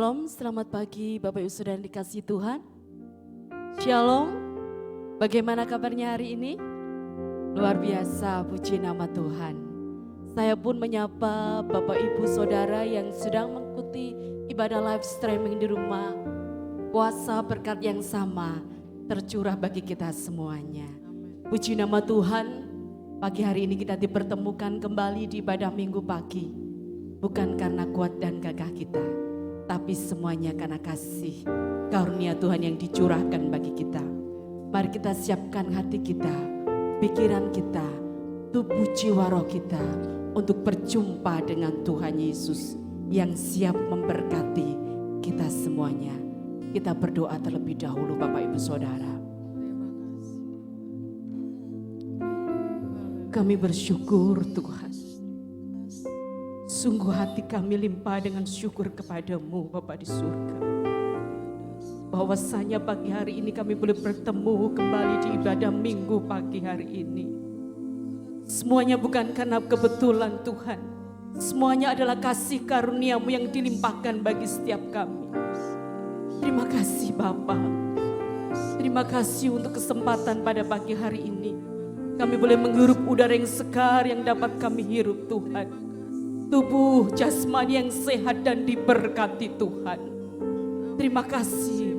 Shalom, selamat pagi Bapak Ibu Saudara yang dikasihi Tuhan. Shalom, bagaimana kabarnya hari ini? Luar biasa, puji nama Tuhan. Saya pun menyapa Bapak Ibu Saudara yang sedang mengikuti ibadah live streaming di rumah. Kuasa berkat yang sama tercurah bagi kita semuanya. Puji nama Tuhan, pagi hari ini kita dipertemukan kembali di ibadah minggu pagi. Bukan karena kuat dan gagah kita, tapi semuanya karena kasih karunia Tuhan yang dicurahkan bagi kita. Mari kita siapkan hati kita, pikiran kita, tubuh jiwa roh kita untuk berjumpa dengan Tuhan Yesus yang siap memberkati kita semuanya. Kita berdoa terlebih dahulu Bapak Ibu Saudara. Kami bersyukur Tuhan. Sungguh hati kami limpah dengan syukur kepadamu Bapa di surga. Bahwasanya pagi hari ini kami boleh bertemu kembali di ibadah minggu pagi hari ini. Semuanya bukan karena kebetulan Tuhan. Semuanya adalah kasih karuniamu yang dilimpahkan bagi setiap kami. Terima kasih Bapa. Terima kasih untuk kesempatan pada pagi hari ini. Kami boleh menghirup udara yang segar yang dapat kami hirup Tuhan. Tubuh jasmani yang sehat dan diberkati Tuhan. Terima kasih.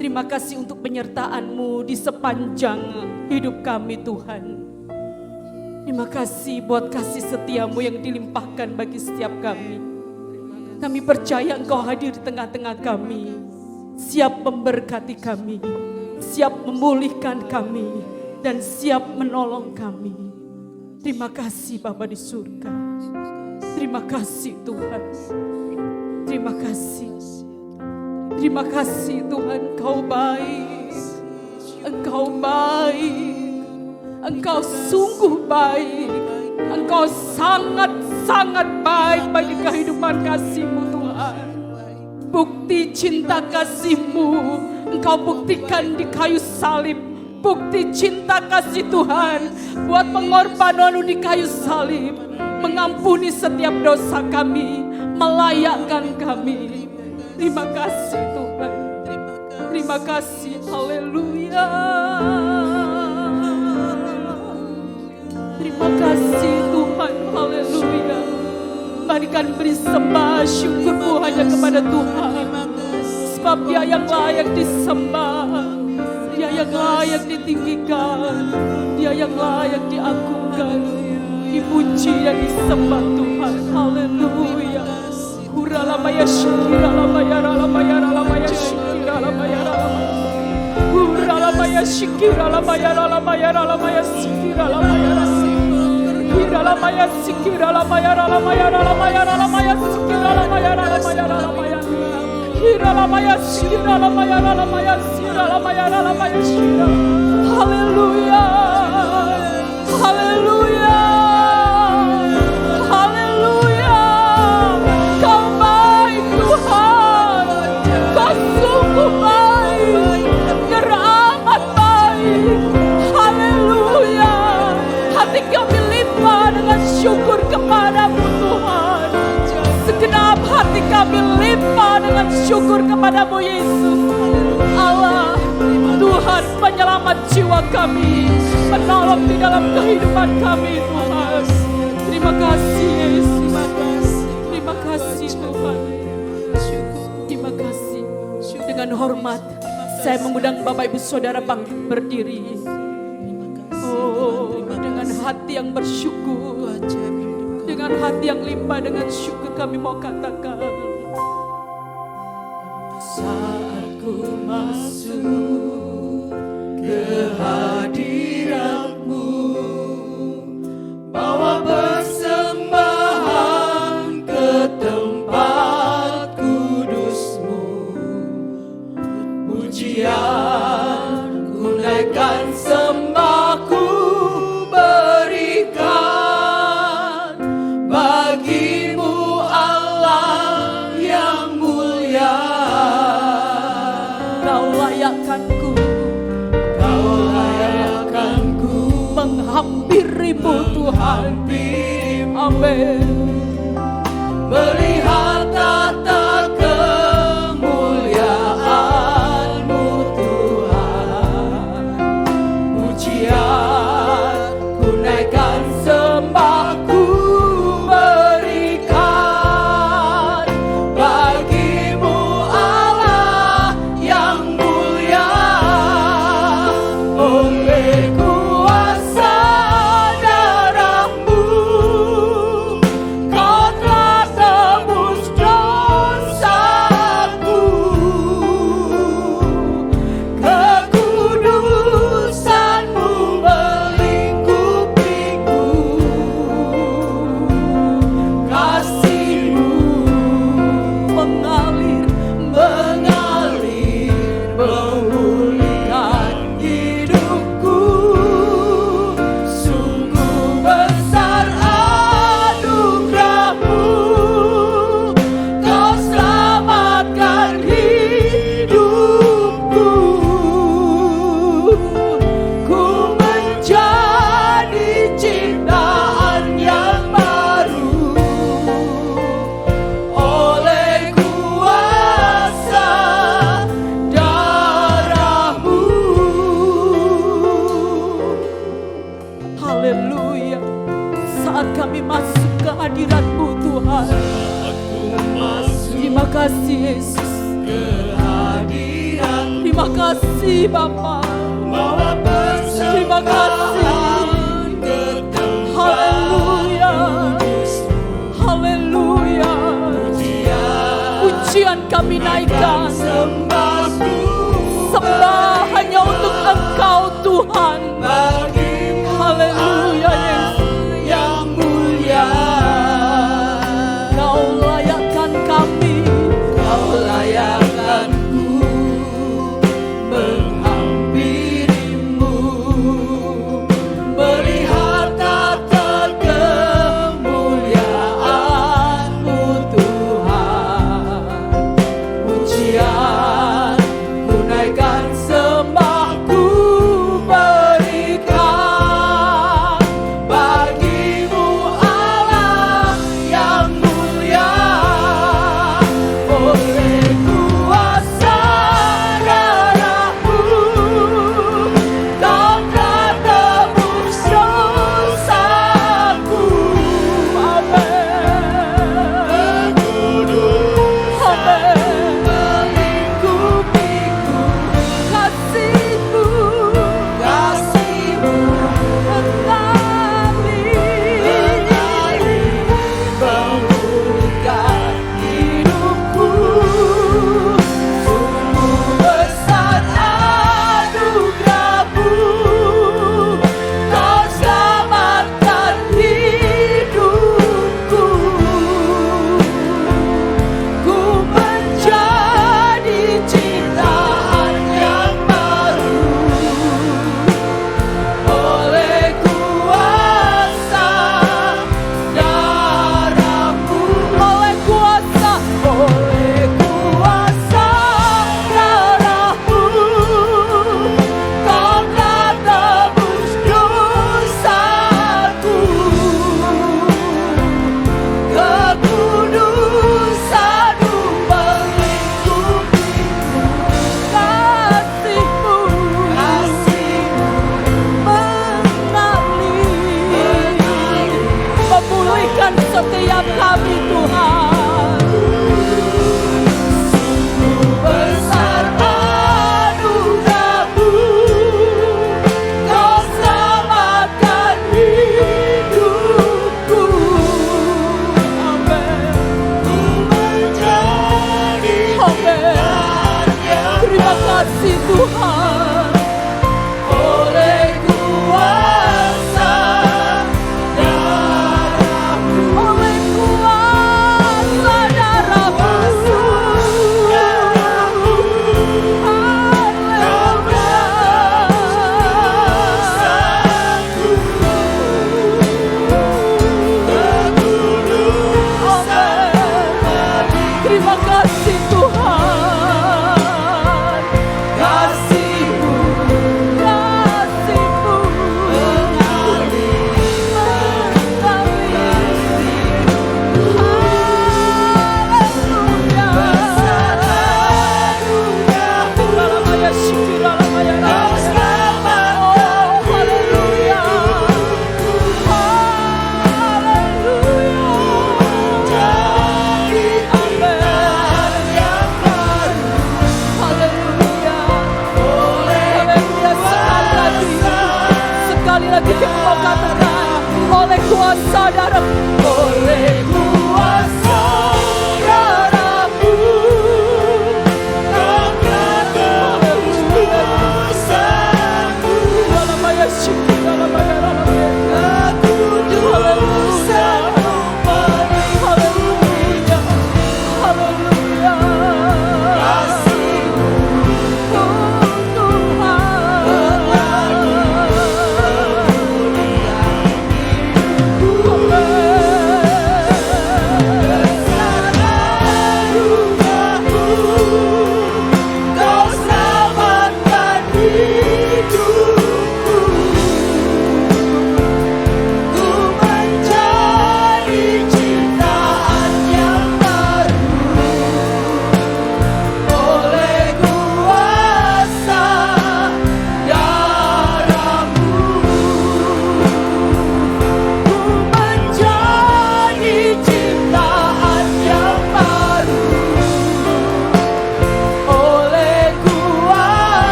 Terima kasih untuk penyertaan-Mu di sepanjang hidup kami Tuhan. Terima kasih buat kasih setia-Mu yang dilimpahkan bagi setiap kami. Kami percaya Engkau hadir di tengah-tengah kami. Siap memberkati kami. Siap memulihkan kami. Dan siap menolong kami. Terima kasih Bapa di surga. Terima kasih Tuhan. Terima kasih. Terima kasih Tuhan, Engkau baik. Engkau baik. Engkau sungguh baik. Engkau sangat-sangat baik bagi kehidupan kasih-Mu Tuhan. Bukti cinta kasih-Mu Engkau buktikan di kayu salib. Bukti cinta kasih Tuhan buat pengorbanan-Mu di kayu salib. Mengampuni setiap dosa kami, melayakkan kami. Terima kasih Tuhan. Terima kasih. Haleluya. Terima kasih Tuhan. Haleluya. Mari kan beri sembah syukurmu hanya kepada Tuhan. Sebab Dia yang layak disembah. Dia yang layak ditinggikan. Dia yang layak diagungkan. Dipuji dan disembah Tuhan. Haleluya. Huralamaya shikiralamaya ralamaya ralamaya shikiralamaya ralamaya. Huralamaya shikiralamaya ralamaya ralamaya shikiralamaya ralamaya. Hiralamaya shikiralamaya ralamaya ralamaya ralamaya shikiralamaya ralamaya ralamaya. Hiralamaya shikiralamaya ralamaya shikiralamaya ralamaya shikira. Haleluya. Haleluya. Syukur kepadamu Tuhan. Segenap hati kami limpah dengan syukur kepadamu Yesus. Allah, Tuhan penyelamat jiwa kami. Menolong di dalam kehidupan kami Tuhan. Terima kasih Yesus. Terima kasih Tuhan. Terima kasih. Dengan hormat saya mengundang Bapak Ibu Saudara bangkit berdiri. Oh, dengan hati yang bersyukur. Dengan hati yang limpah dengan syukur kami mau katakan. Saat ku masuk ke hadirat-Mu, bawa persembahan ke tempat kudus-Mu. Pujian ku naikkan sembahku berikan bagimu Allah yang mulia. Kau layakkanku menghampirimu Tuhan. Amin. Melihat tata kasih Yesus. Kehadiran Terima kasih Bapa. bawa bersama Terima kasih. ke tempat Haleluya. Haleluya. Pujian kami naikkan. sembahku Sembah hanya untuk Engkau Tuhan. bagimu Haleluya Yesus. yang mulia. Kau layakkan kami. Kau layakkanku menghampirimu, melihat tata kemuliaan-Mu Tuhan. Pujian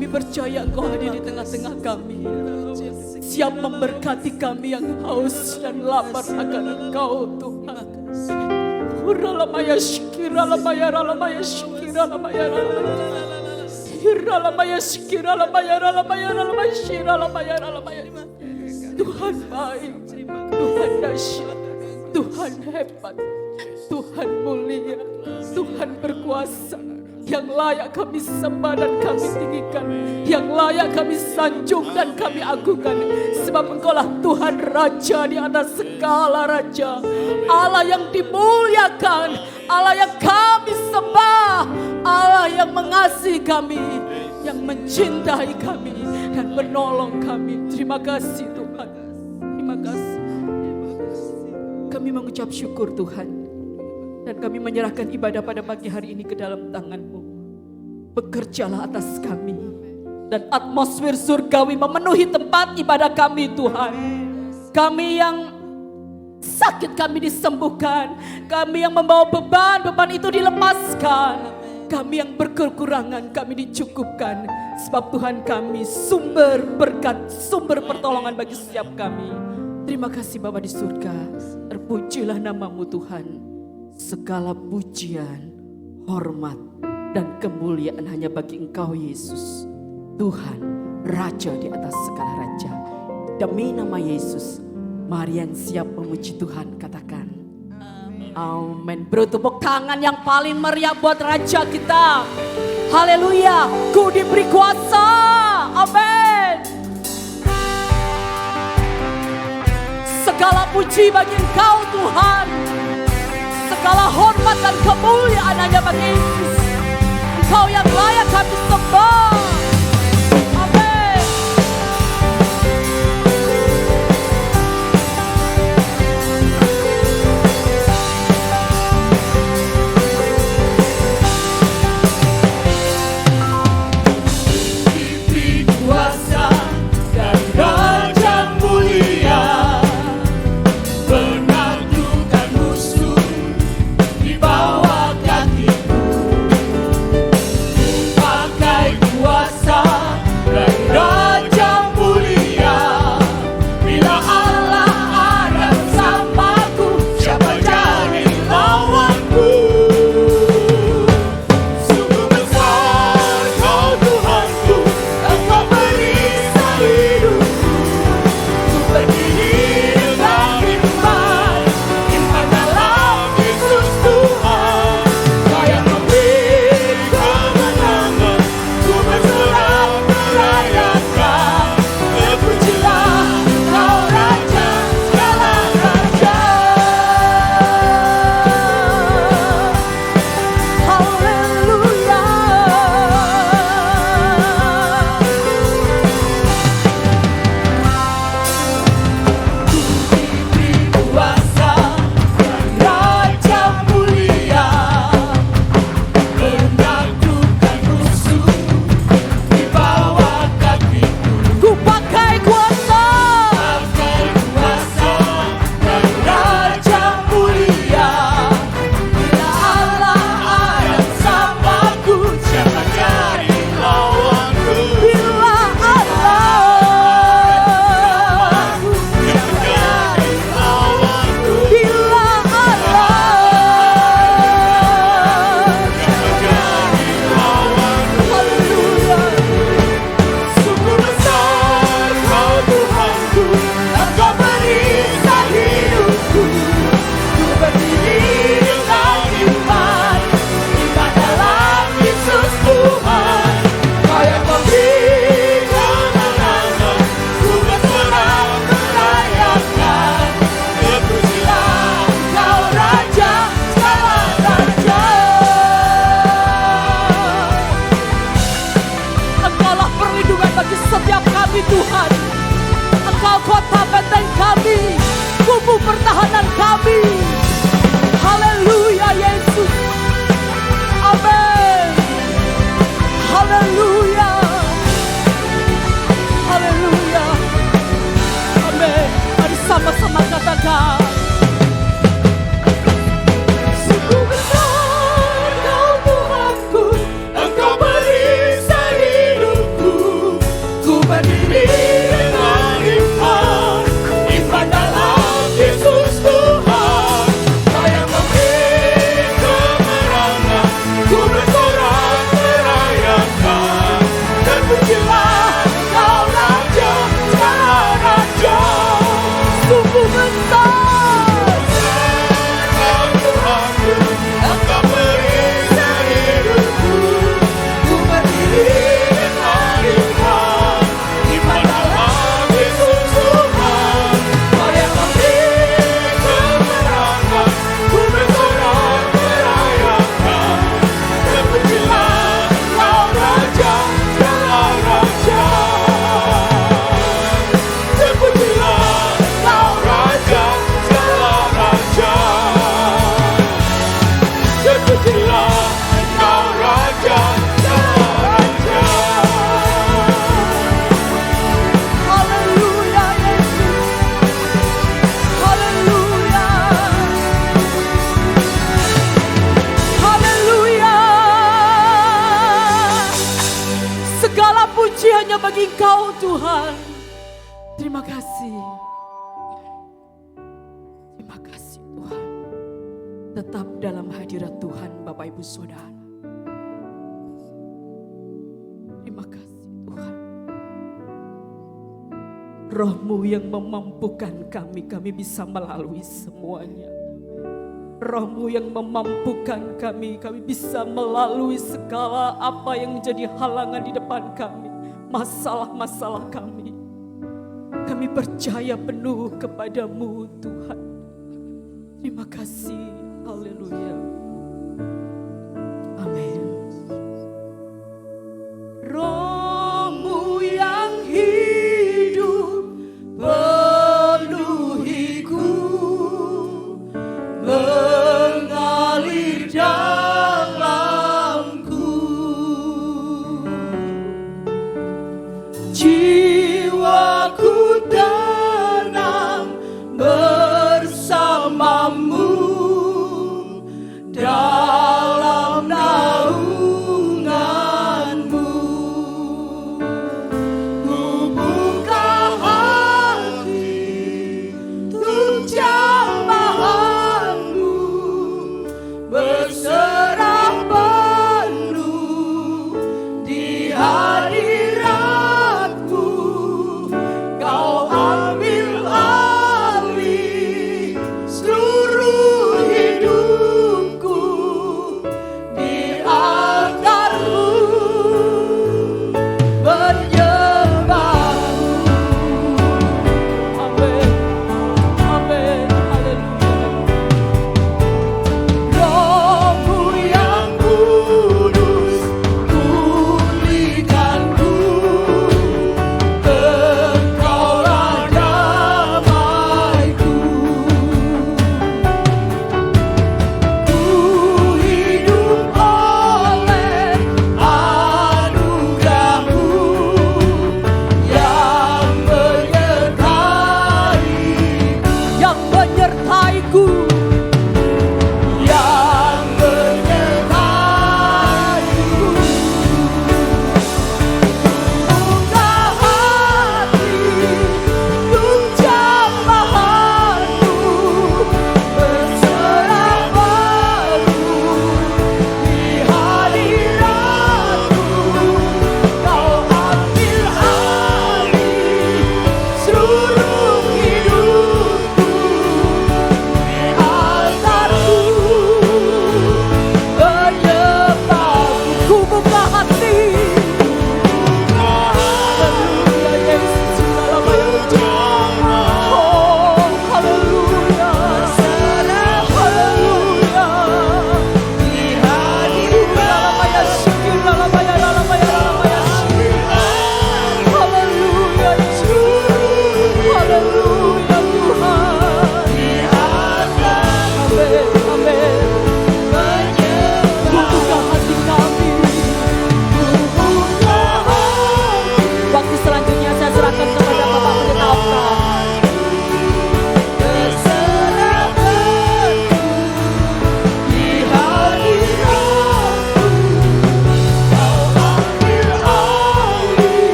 Kami percaya Engkau hadir di tengah-tengah kami, siap memberkati kami yang haus dan lapar akan Engkau Tuhan. Uralamaya shikira lamaya ralamaya shikira lamaya ralamaya iralamaya shikira lamaya ralamaya ralamaya shira lamaya ralamaya. Tuhan baik, Tuhan dahsyat, Tuhan hebat, Tuhan mulia, Tuhan berkuasa, yang layak kami sembah dan kami tinggikan, yang layak kami sanjung dan kami agungkan, sebab Engkaulah Tuhan Raja di atas segala raja, Allah yang dimuliakan, Allah yang kami sembah, Allah yang mengasihi kami, yang mencintai kami dan menolong kami. Terima kasih Tuhan, terima kasih. Kami mengucap syukur Tuhan, dan kami menyerahkan ibadah pada pagi hari ini ke dalam tangan-Mu. Bekerjalah atas kami, dan atmosfer surgawi memenuhi tempat ibadah kami Tuhan. Kami yang sakit kami disembuhkan, kami yang membawa beban itu dilepaskan, kami yang berkekurangan kami dicukupkan, sebab Tuhan kami sumber berkat, sumber pertolongan bagi setiap kami. Terima kasih Bapa di surga, terpujilah nama-Mu Tuhan. Segala pujian, hormat, dan kemuliaan hanya bagi Engkau Yesus, Tuhan, Raja di atas segala raja. Demi nama Yesus, mari yang siap memuji Tuhan katakan amin. Beri tepuk tangan yang paling meriah buat Raja kita. Haleluya, Ku diberi kuasa. Amin. Segala puji bagi Engkau Tuhan, segala hormat dan kemuliaan hanya bagi Yesus. Engkau yang layak kami sembah. Amin. Diberi kuasa dan Raja mulia, menaklukkan musuh di bawah kakiku. Pakai kuasa dan Raja mulia, bila Allah ada bersamaku, siapa jadi lawanku? Sungguh besar Kau Tuhanku, Engkau merisau hidupku. Ku berdiri dengan iman, iman dalam Yesus Tuhan. Kau yang memberi kemenangan, ku bersorak merayakan. Terpujilah Kau Raja segala raja. Haleluya. Diberi kuasa dan Raja mulia, menaklukkan musuh di bawah kakiku. Ku pakai kuasa. Pakai kuasa dan Raja mulia, bila Allah ada bersamaku, siapa jadi lawanku? Bila Allah, Siapa jadi lawanku? bila Allah. Siapa jadi lawanku? Haleluya. Sungguh besar Kau Tuhanku, Engkau merisau hidupku. Ku berdiri dengan iman, iman dalam Yesus Tuhan. Kau yang memberi kemenangan, ku bersorak merayakan. Terpujilah Kau Raja segala raja. Engkaulah perlindungan bagi setiap kami Tuhan. Engkau kota benteng kami, kubu pertahanan kami. Haleluya Yesus. Amin. Haleluya. Haleluya. Amin. Mari sama-sama katakan. Sungguh besar Kau Tuhanku, Engkau merisau hidupku. bagi Engkau Tuhan. Terima kasih. Terima kasih Tuhan. Tetap dalam hadirat Tuhan Bapak Ibu Saudara. Terima kasih Tuhan. Roh-Mu yang memampukan kami bisa melalui semuanya. Roh-Mu yang memampukan kami bisa melalui segala apa yang menjadi halangan di depan kami. Masalah-masalah kami. Kami percaya penuh kepada-Mu Tuhan. Terima kasih. Haleluya. Amin. Roh-Mu yang hidup penuhiku, mengalir dalamku. Jiwaku tenang bersamamu dalam naunganmu. Ku buka hati untuk jamahanmu, berserah penuh di hadiratmu. Kau ambil alih seluruh hidupku di altarmu, menyembahmu. Amin, amin, haleluya. Roh-Mu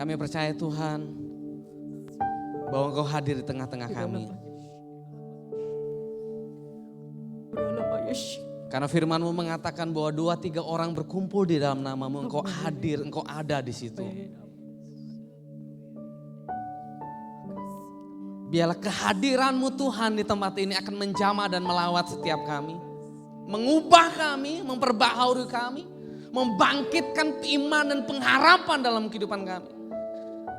Kami percaya Tuhan bahwa Engkau hadir di tengah-tengah kami. Karena firman-Mu mengatakan bahwa 2-3 orang berkumpul di dalam nama-Mu, Engkau hadir, Engkau ada di situ. Biarlah kehadiran-Mu Tuhan di tempat ini akan menjamah dan melawat setiap kami. Mengubah kami, memperbaharui kami, membangkitkan iman dan pengharapan dalam kehidupan kami.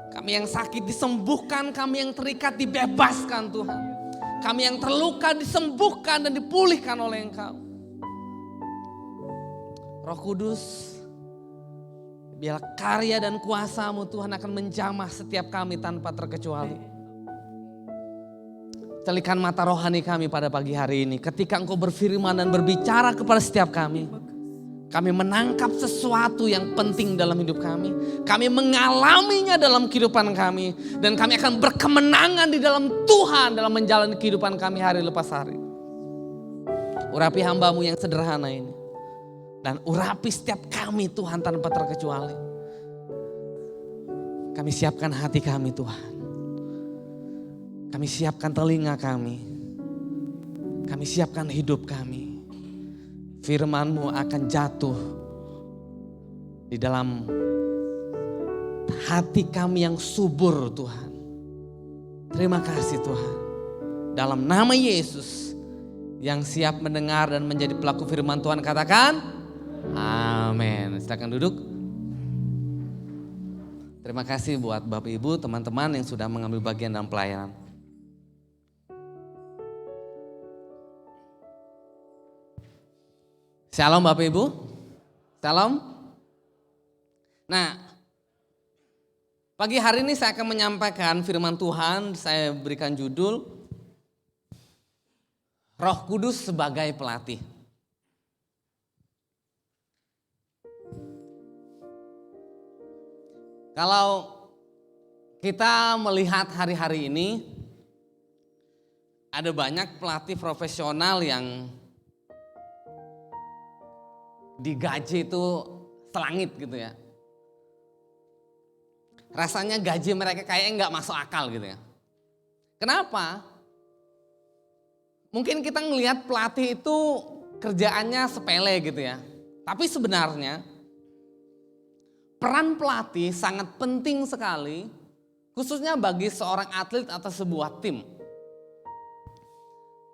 Kami yang sakit disembuhkan, kami yang terikat dibebaskan Tuhan. Kami yang terluka disembuhkan dan dipulihkan oleh Engkau. Roh Kudus, biarlah karya dan kuasa-Mu Tuhan akan menjamah setiap kami tanpa terkecuali. Celikan mata rohani kami pada pagi hari ini. Ketika Engkau berfirman dan berbicara kepada setiap kami, kami menangkap sesuatu yang penting dalam hidup kami. Kami mengalaminya dalam kehidupan kami. Dan kami akan berkemenangan di dalam Tuhan dalam menjalani kehidupan kami hari lepas hari. Urapi hamba-Mu yang sederhana ini. Dan urapi setiap kami Tuhan tanpa terkecuali. Kami siapkan hati kami Tuhan. Kami siapkan telinga kami. Kami siapkan hidup kami. Firman-Mu akan jatuh di dalam hati kami yang subur Tuhan. Terima kasih Tuhan. Dalam nama Yesus yang siap mendengar dan menjadi pelaku firman Tuhan katakan amin. Silakan duduk. Terima kasih buat Bapak Ibu, teman-teman yang sudah mengambil bagian dalam pelayanan. Shalom Bapak Ibu. Shalom. Nah, pagi hari ini saya akan menyampaikan firman Tuhan. Saya berikan judul Roh Kudus sebagai pelatih. Kalau kita melihat hari-hari ini, ada banyak pelatih profesional yang digaji itu selangit gitu ya. Rasanya gaji mereka kayaknya nggak masuk akal gitu ya. Kenapa? Mungkin kita ngelihat pelatih itu kerjaannya sepele gitu ya. Tapi sebenarnya peran pelatih sangat penting sekali, khususnya bagi seorang atlet atau sebuah tim.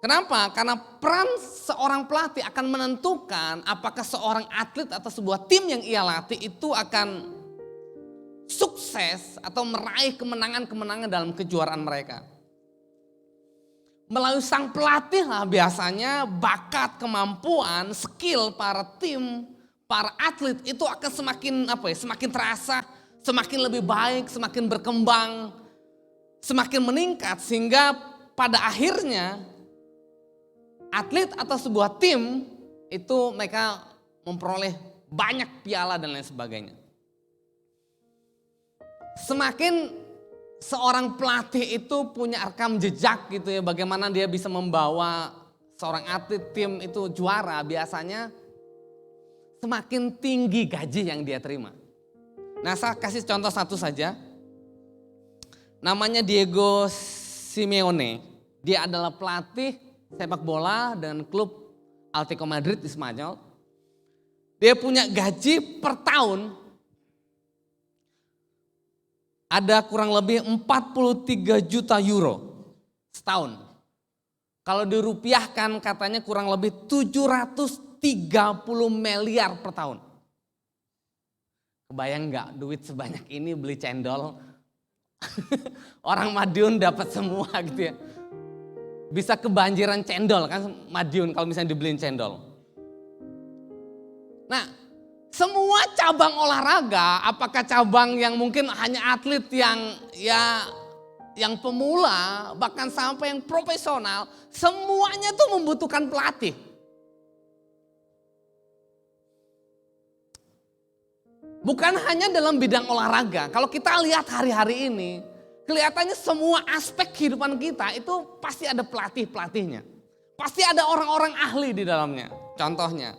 Kenapa? Karena peran seorang pelatih akan menentukan apakah seorang atlet atau sebuah tim yang ia latih itu akan sukses atau meraih kemenangan-kemenangan dalam kejuaraan mereka. Melalui sang pelatih lah biasanya bakat, kemampuan, skill para tim, para atlet itu akan semakin terasa, semakin lebih baik, semakin berkembang, semakin meningkat sehingga pada akhirnya atlet atau sebuah tim itu mereka memperoleh banyak piala dan lain sebagainya. Semakin seorang pelatih itu punya rekam jejak gitu ya, bagaimana dia bisa membawa seorang atlet tim itu juara, biasanya semakin tinggi gaji yang dia terima. Nah, saya kasih contoh satu saja. Namanya Diego Simeone. Dia adalah pelatih sepak bola dan klub Atletico Madrid di Spanyol. Dia punya gaji per tahun ada kurang lebih 43 juta euro setahun. Kalau dirupiahkan katanya kurang lebih 730 miliar per tahun. Kebayang nggak duit sebanyak ini beli cendol? Orang Madiun dapat semua gitu ya. Bisa kebanjiran cendol kan Madiun kalau misalnya dibeliin cendol. Nah, semua cabang olahraga, apakah cabang yang mungkin hanya atlet yang pemula, bahkan sampai yang profesional, semuanya tuh membutuhkan pelatih. Bukan hanya dalam bidang olahraga, kalau kita lihat hari-hari ini, kelihatannya semua aspek kehidupan kita itu pasti ada pelatih-pelatihnya. Pasti ada orang-orang ahli di dalamnya. Contohnya,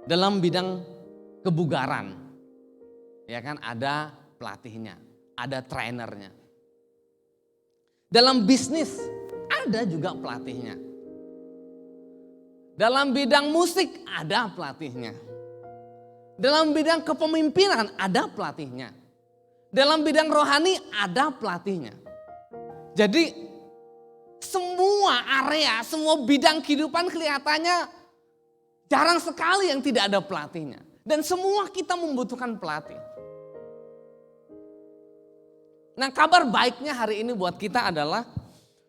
dalam bidang kebugaran. ya kan, ada pelatihnya, ada trainernya. Dalam bisnis ada juga pelatihnya. Dalam bidang musik ada pelatihnya. Dalam bidang kepemimpinan ada pelatihnya. Dalam bidang rohani ada pelatihnya. Jadi semua area, semua bidang kehidupan kelihatannya jarang sekali yang tidak ada pelatihnya. Dan semua kita membutuhkan pelatih. Nah, kabar baiknya hari ini buat kita adalah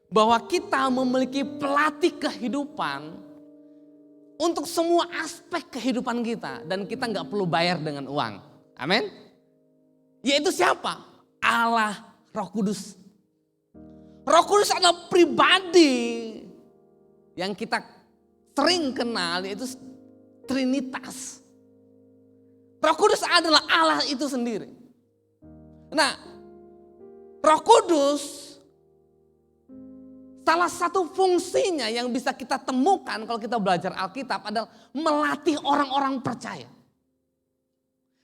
bahwa kita memiliki pelatih kehidupan untuk semua aspek kehidupan kita. Dan kita gak perlu bayar dengan uang. Amin. Yaitu siapa? Allah Roh Kudus. Roh Kudus adalah pribadi yang kita sering kenal, yaitu Trinitas. Roh Kudus adalah Allah itu sendiri. Nah, Roh Kudus salah satu fungsinya yang bisa kita temukan kalau kita belajar Alkitab adalah melatih orang-orang percaya.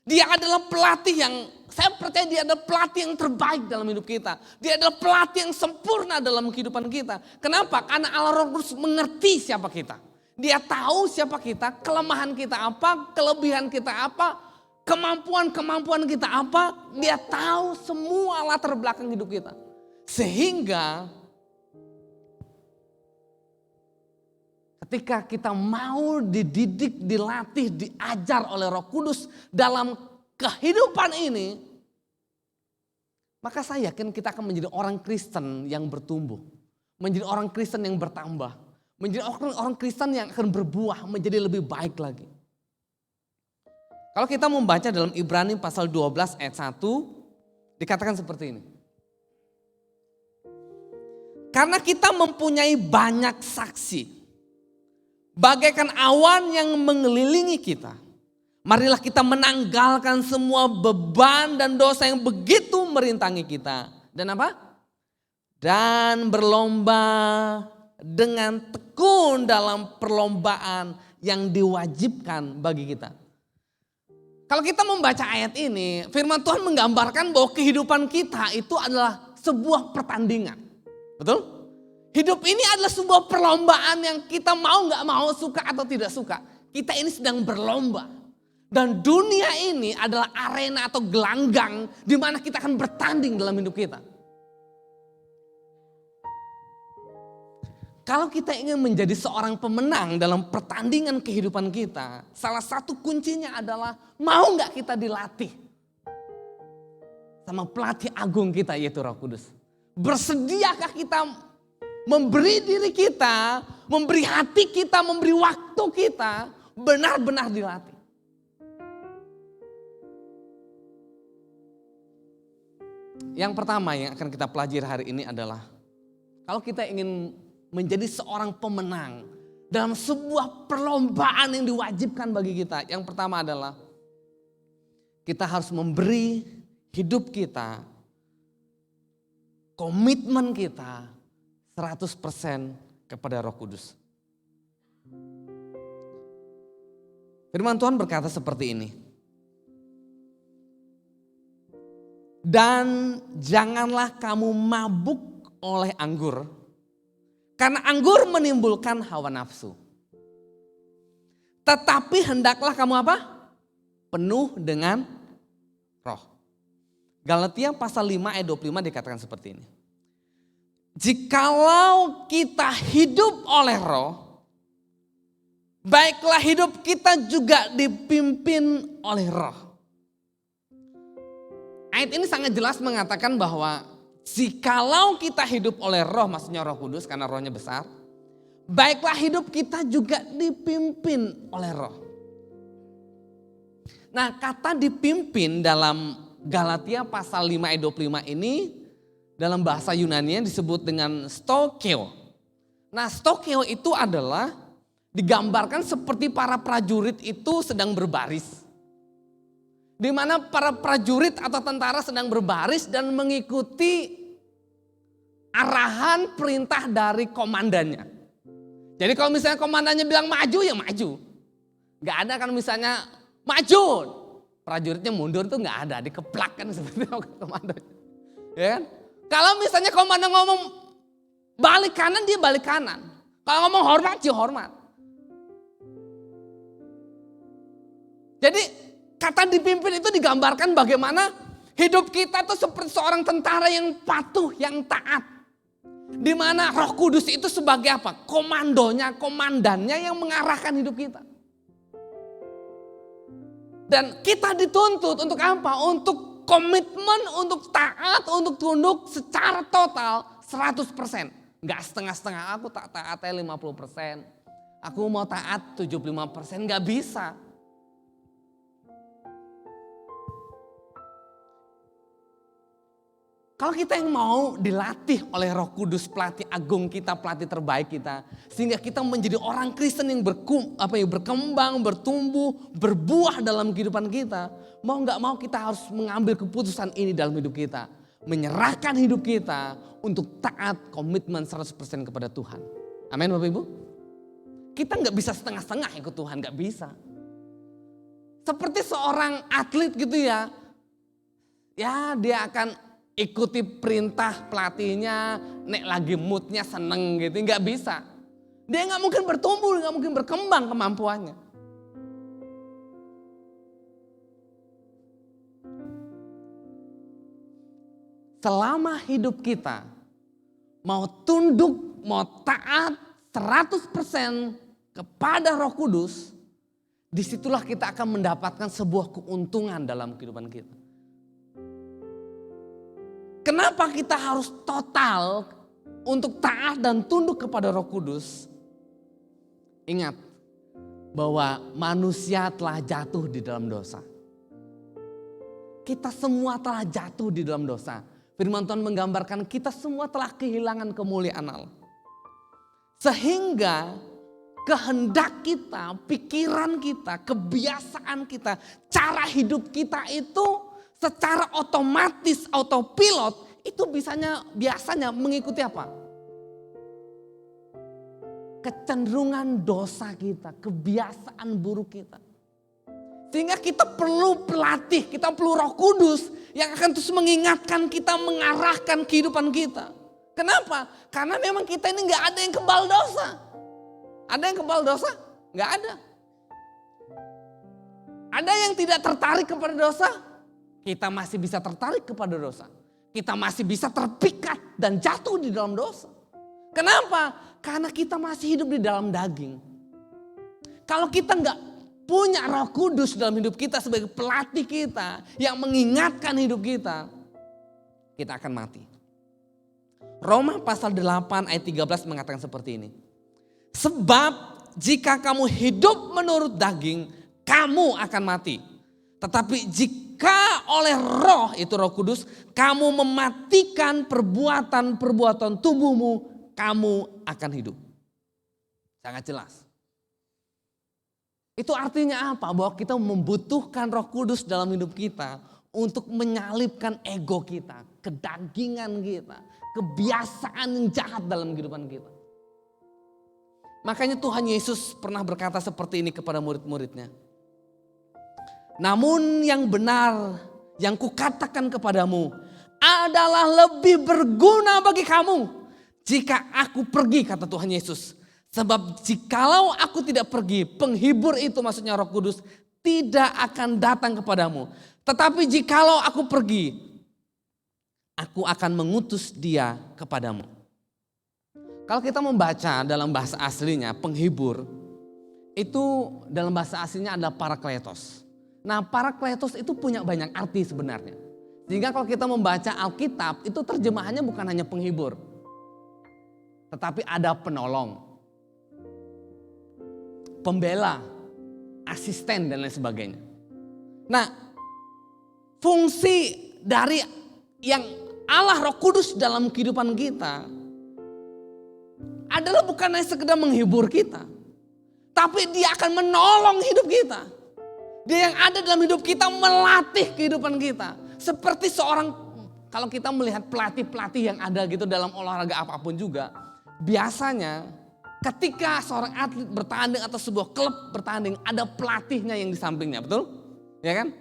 Dia adalah pelatih yang, saya percaya dia adalah pelatih yang terbaik dalam hidup kita. Dia adalah pelatih yang sempurna dalam kehidupan kita. Kenapa? Karena Allah Roh Kudus mengerti siapa kita. Dia tahu siapa kita, kelemahan kita apa, kelebihan kita apa, kemampuan-kemampuan kita apa. Dia tahu semua latar belakang hidup kita. Sehingga ketika kita mau dididik, dilatih, diajar oleh Roh Kudus dalam kehidupan ini, maka saya yakin kita akan menjadi orang Kristen yang bertumbuh. Menjadi orang Kristen yang bertambah. Menjadi orang Kristen yang akan berbuah menjadi lebih baik lagi. Kalau kita membaca dalam Ibrani pasal 12 ayat 1, dikatakan seperti ini. Karena kita mempunyai banyak saksi, bagaikan awan yang mengelilingi kita. Marilah kita menanggalkan semua beban dan dosa yang begitu merintangi kita. Dan apa? Dan berlomba dengan tekun dalam perlombaan yang diwajibkan bagi kita. Kalau kita membaca ayat ini, firman Tuhan menggambarkan bahwa kehidupan kita itu adalah sebuah pertandingan. Betul? Hidup ini adalah sebuah perlombaan yang kita mau gak mau, suka atau tidak suka. Kita ini sedang berlomba. Dan dunia ini adalah arena atau gelanggang di mana kita akan bertanding dalam hidup kita. Kalau kita ingin menjadi seorang pemenang dalam pertandingan kehidupan kita, salah satu kuncinya adalah mau gak kita dilatih sama pelatih agung kita, yaitu Roh Kudus. Bersediakah kita memberi diri kita, memberi hati kita, memberi waktu kita benar-benar dilatih. Yang pertama yang akan kita pelajari hari ini adalah kalau kita ingin menjadi seorang pemenang dalam sebuah perlombaan yang diwajibkan bagi kita. Yang pertama adalah kita harus memberi hidup kita, komitmen kita 100% kepada Roh Kudus. Firman Tuhan berkata seperti ini. Dan janganlah kamu mabuk oleh anggur, karena anggur menimbulkan hawa nafsu. Tetapi hendaklah kamu apa? Penuh dengan roh. Galatia pasal 5 ayat 25 dikatakan seperti ini. Jikalau kita hidup oleh roh, baiklah hidup kita juga dipimpin oleh roh. Ayat ini sangat jelas mengatakan bahwa jikalau kita hidup oleh roh, maksudnya Roh Kudus karena rohnya besar, baiklah hidup kita juga dipimpin oleh roh. Nah, kata dipimpin dalam Galatia pasal 5 ayat 25 ini dalam bahasa Yunani disebut dengan stokeo. Nah, stokeo itu adalah digambarkan seperti para prajurit itu sedang berbaris. Di mana para prajurit atau tentara sedang berbaris dan mengikuti arahan perintah dari komandannya. Jadi kalau misalnya komandannya bilang maju, ya maju. Gak ada kan misalnya maju, prajuritnya mundur tuh nggak ada, dikeplak kan seperti komando. Ya kan? Kalau misalnya komando ngomong balik kanan, dia balik kanan. Kalau ngomong hormat, dia hormat. Jadi kata dipimpin itu digambarkan bagaimana hidup kita tuh seperti seorang tentara yang patuh, yang taat. Di mana Roh Kudus itu sebagai apa? Komandonya, komandannya yang mengarahkan hidup kita. Dan kita dituntut untuk apa? Untuk komitmen, untuk taat, untuk tunduk secara total 100%. Enggak setengah-setengah, aku tak taatnya 50%. Aku mau taat 75%, enggak bisa. Kalau kita yang mau dilatih oleh Roh Kudus, pelatih agung kita, pelatih terbaik kita, sehingga kita menjadi orang Kristen yang berkembang, bertumbuh, berbuah dalam kehidupan kita, mau nggak mau kita harus mengambil keputusan ini dalam hidup kita, menyerahkan hidup kita untuk taat, komitmen 100% kepada Tuhan. Amin Bapak Ibu. Kita nggak bisa setengah-setengah ikut Tuhan, nggak bisa. Seperti seorang atlet gitu ya dia akan ikuti perintah pelatihnya, nek lagi moodnya seneng gitu, nggak bisa. Dia nggak mungkin bertumbuh, nggak mungkin berkembang kemampuannya. Selama hidup kita mau tunduk, mau taat 100% kepada Roh Kudus, disitulah kita akan mendapatkan sebuah keuntungan dalam kehidupan kita. Kenapa kita harus total untuk taat dan tunduk kepada Roh Kudus? Ingat bahwa manusia telah jatuh di dalam dosa. Kita semua telah jatuh di dalam dosa. Firman Tuhan menggambarkan kita semua telah kehilangan kemuliaan Allah. Sehingga kehendak kita, pikiran kita, kebiasaan kita, cara hidup kita itu secara otomatis, autopilot itu biasanya mengikuti apa? Kecenderungan dosa kita, kebiasaan buruk kita. Sehingga kita perlu pelatih, kita perlu Roh Kudus yang akan terus mengingatkan kita, mengarahkan kehidupan kita. Kenapa? Karena memang kita ini gak ada yang kebal dosa. Ada yang kebal dosa? Gak ada. Ada yang tidak tertarik kepada dosa? Kita masih bisa tertarik kepada dosa. Kita masih bisa terpikat dan jatuh di dalam dosa. Kenapa? Karena kita masih hidup di dalam daging. Kalau kita nggak punya Roh Kudus dalam hidup kita sebagai pelatih kita yang mengingatkan hidup kita akan mati. Roma pasal 8 ayat 13 mengatakan seperti ini. Sebab jika kamu hidup menurut daging, kamu akan mati. Tetapi jika oleh Roh, itu Roh Kudus, kamu mematikan perbuatan-perbuatan tubuhmu, kamu akan hidup. Sangat jelas. Itu artinya apa? Bahwa kita membutuhkan Roh Kudus dalam hidup kita untuk menyalibkan ego kita, kedagingan kita, kebiasaan yang jahat dalam kehidupan kita. Makanya Tuhan Yesus pernah berkata seperti ini kepada murid-muridnya. Namun yang benar yang kukatakan kepadamu adalah lebih berguna bagi kamu jika aku pergi, kata Tuhan Yesus. Sebab jikalau aku tidak pergi, penghibur itu maksudnya Roh Kudus tidak akan datang kepadamu. Tetapi jikalau aku pergi, aku akan mengutus dia kepadamu. Kalau kita membaca dalam bahasa aslinya, penghibur itu dalam bahasa aslinya adalah parakletos. Nah, parakletos itu punya banyak arti sebenarnya. Sehingga kalau kita membaca Alkitab, itu terjemahannya bukan hanya penghibur. Tetapi ada penolong, pembela, asisten dan lain sebagainya. Nah, fungsi dari yang Allah Roh Kudus dalam kehidupan kita adalah bukan hanya sekedar menghibur kita. Tapi dia akan menolong hidup kita. Dia yang ada dalam hidup kita melatih kehidupan kita. Seperti seorang, kalau kita melihat pelatih-pelatih yang ada gitu dalam olahraga apapun juga. Biasanya ketika seorang atlet bertanding atau sebuah klub bertanding, ada pelatihnya yang di sampingnya, betul? Ya kan?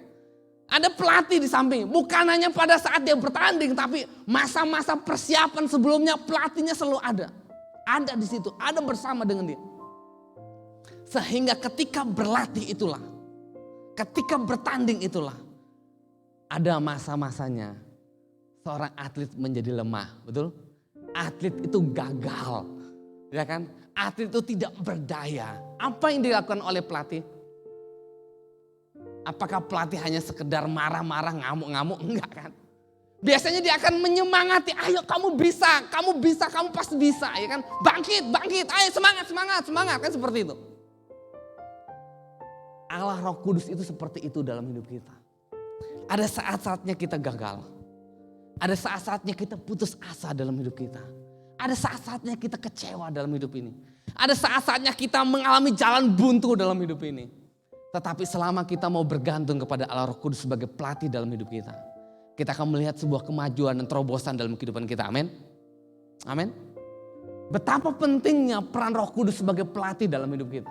Ada pelatih di samping. Bukan hanya pada saat dia bertanding, tapi masa-masa persiapan sebelumnya pelatihnya selalu ada. Ada di situ, ada bersama dengan dia. Sehingga ketika berlatih itulah, ketika bertanding itulah, ada masa-masanya seorang atlet menjadi lemah, betul? Atlet itu gagal, ya kan? Atlet itu tidak berdaya. Apa yang dilakukan oleh pelatih? Apakah pelatih hanya sekedar marah-marah, ngamuk-ngamuk? Enggak kan? Biasanya dia akan menyemangati, ayo kamu bisa, kamu pasti bisa, ya kan? Bangkit, ayo semangat, kan seperti itu. Allah Roh Kudus itu seperti itu dalam hidup kita. Ada saat-saatnya kita gagal. Ada saat-saatnya kita putus asa dalam hidup kita. Ada saat-saatnya kita kecewa dalam hidup ini. Ada saat-saatnya kita mengalami jalan buntu dalam hidup ini. Tetapi selama kita mau bergantung kepada Allah Roh Kudus sebagai pelatih dalam hidup kita, kita akan melihat sebuah kemajuan dan terobosan dalam kehidupan kita. Amin. Amin. Betapa pentingnya peran Roh Kudus sebagai pelatih dalam hidup kita.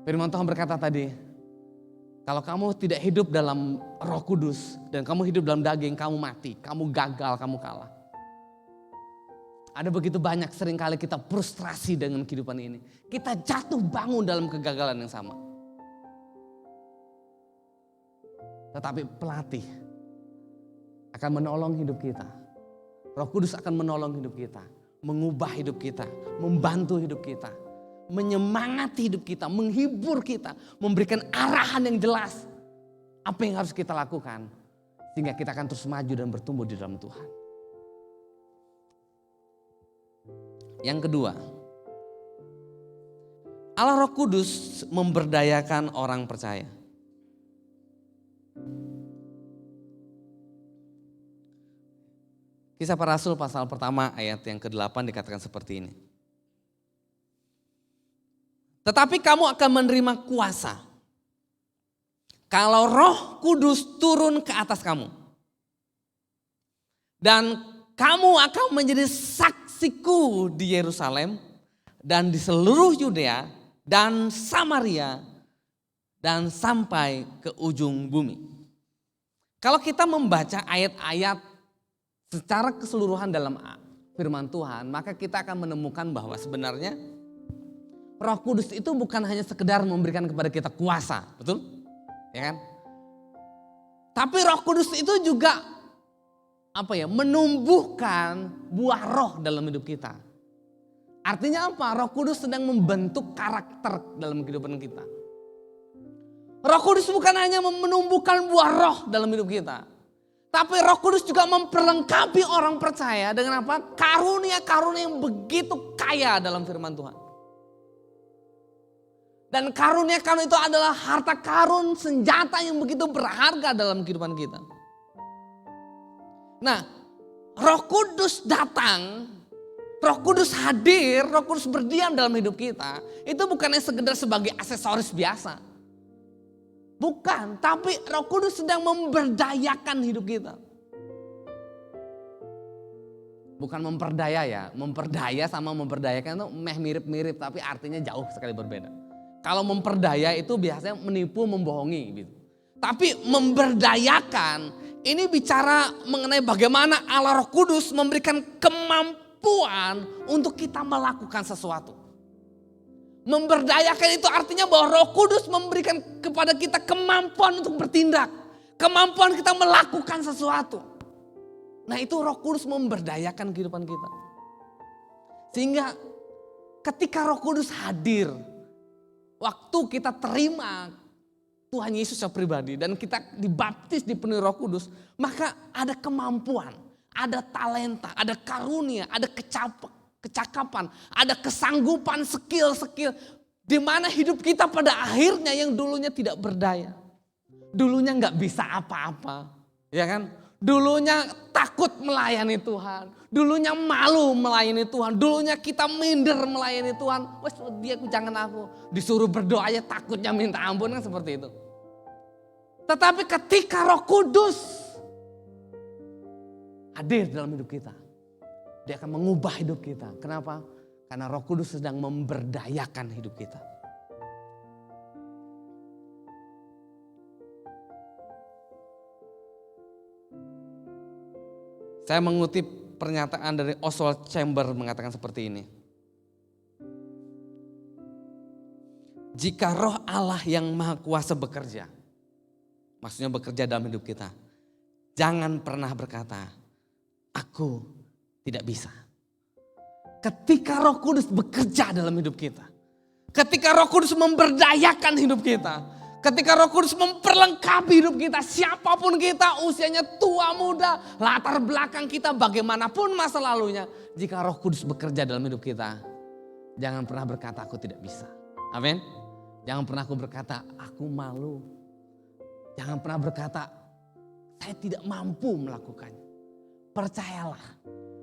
Firman Tuhan berkata tadi, kalau kamu tidak hidup dalam Roh Kudus dan kamu hidup dalam daging, kamu mati, kamu gagal, kamu kalah. Ada begitu banyak seringkali kita frustrasi dengan kehidupan ini. Kita jatuh bangun dalam kegagalan yang sama. Tetapi pelatih akan menolong hidup kita. Roh Kudus akan menolong hidup kita. Mengubah hidup kita. Membantu hidup kita. Menyemangati hidup kita. Menghibur kita. Memberikan arahan yang jelas. Apa yang harus kita lakukan. Sehingga kita akan terus maju dan bertumbuh di dalam Tuhan. Yang kedua. Allah Roh Kudus memberdayakan orang percaya. Kisah Para Rasul pasal pertama ayat yang ke-8 dikatakan seperti ini. Tetapi kamu akan menerima kuasa kalau Roh Kudus turun ke atas kamu. Dan kamu akan menjadi saksiku di Yerusalem dan di seluruh Yudea dan Samaria dan sampai ke ujung bumi. Kalau kita membaca ayat-ayat secara keseluruhan dalam firman Tuhan, maka kita akan menemukan bahwa sebenarnya Roh Kudus itu bukan hanya sekedar memberikan kepada kita kuasa, betul? Ya kan? Tapi Roh Kudus itu juga menumbuhkan buah roh dalam hidup kita. Artinya apa? Roh Kudus sedang membentuk karakter dalam kehidupan kita. Roh Kudus bukan hanya menumbuhkan buah roh dalam hidup kita. Tapi Roh Kudus juga memperlengkapi orang percaya dengan apa? Karunia-karunia yang begitu kaya dalam firman Tuhan. Dan karunia-karunia itu adalah harta karun, senjata yang begitu berharga dalam kehidupan kita. Nah, Roh Kudus datang, Roh Kudus hadir, Roh Kudus berdiam dalam hidup kita. Itu bukannya sekedar sebagai aksesoris biasa. Bukan, tapi Roh Kudus sedang memberdayakan hidup kita. Bukan memperdaya ya, memperdaya sama memberdayakan itu mirip-mirip tapi artinya jauh sekali berbeda. Kalau memperdaya itu biasanya menipu, membohongi gitu. Tapi memberdayakan ini bicara mengenai bagaimana Allah Roh Kudus memberikan kemampuan untuk kita melakukan sesuatu. Memberdayakan itu artinya bahwa Roh Kudus memberikan kepada kita kemampuan untuk bertindak. Kemampuan kita melakukan sesuatu. Nah itu Roh Kudus memberdayakan kehidupan kita. Sehingga ketika Roh Kudus hadir, waktu kita terima Tuhan Yesus secara pribadi dan kita dibaptis dipenuhi Roh Kudus, maka ada kemampuan, ada talenta, ada karunia, ada kecakapan, ada kesanggupan, skill-skill di mana hidup kita pada akhirnya yang dulunya tidak berdaya. Dulunya nggak bisa apa-apa, ya kan? Dulunya takut melayani Tuhan, dulunya malu melayani Tuhan, dulunya kita minder melayani Tuhan. Wes dia jangan aku, disuruh berdoa aja takutnya minta ampun kan seperti itu. Tetapi ketika Roh Kudus hadir dalam hidup kita, dia akan mengubah hidup kita. Kenapa? Karena Roh Kudus sedang memberdayakan hidup kita. Saya mengutip pernyataan dari Oswald Chambers mengatakan seperti ini. Jika roh Allah yang maha kuasa bekerja, maksudnya bekerja dalam hidup kita, jangan pernah berkata, aku tidak bisa. Ketika Roh Kudus bekerja dalam hidup kita, ketika Roh Kudus memberdayakan hidup kita, ketika Roh Kudus memperlengkapi hidup kita, siapapun kita, usianya tua muda, latar belakang kita bagaimanapun masa lalunya, jika Roh Kudus bekerja dalam hidup kita, jangan pernah berkata aku tidak bisa. Amin. Jangan pernah aku berkata aku malu. Jangan pernah berkata saya tidak mampu melakukannya. Percayalah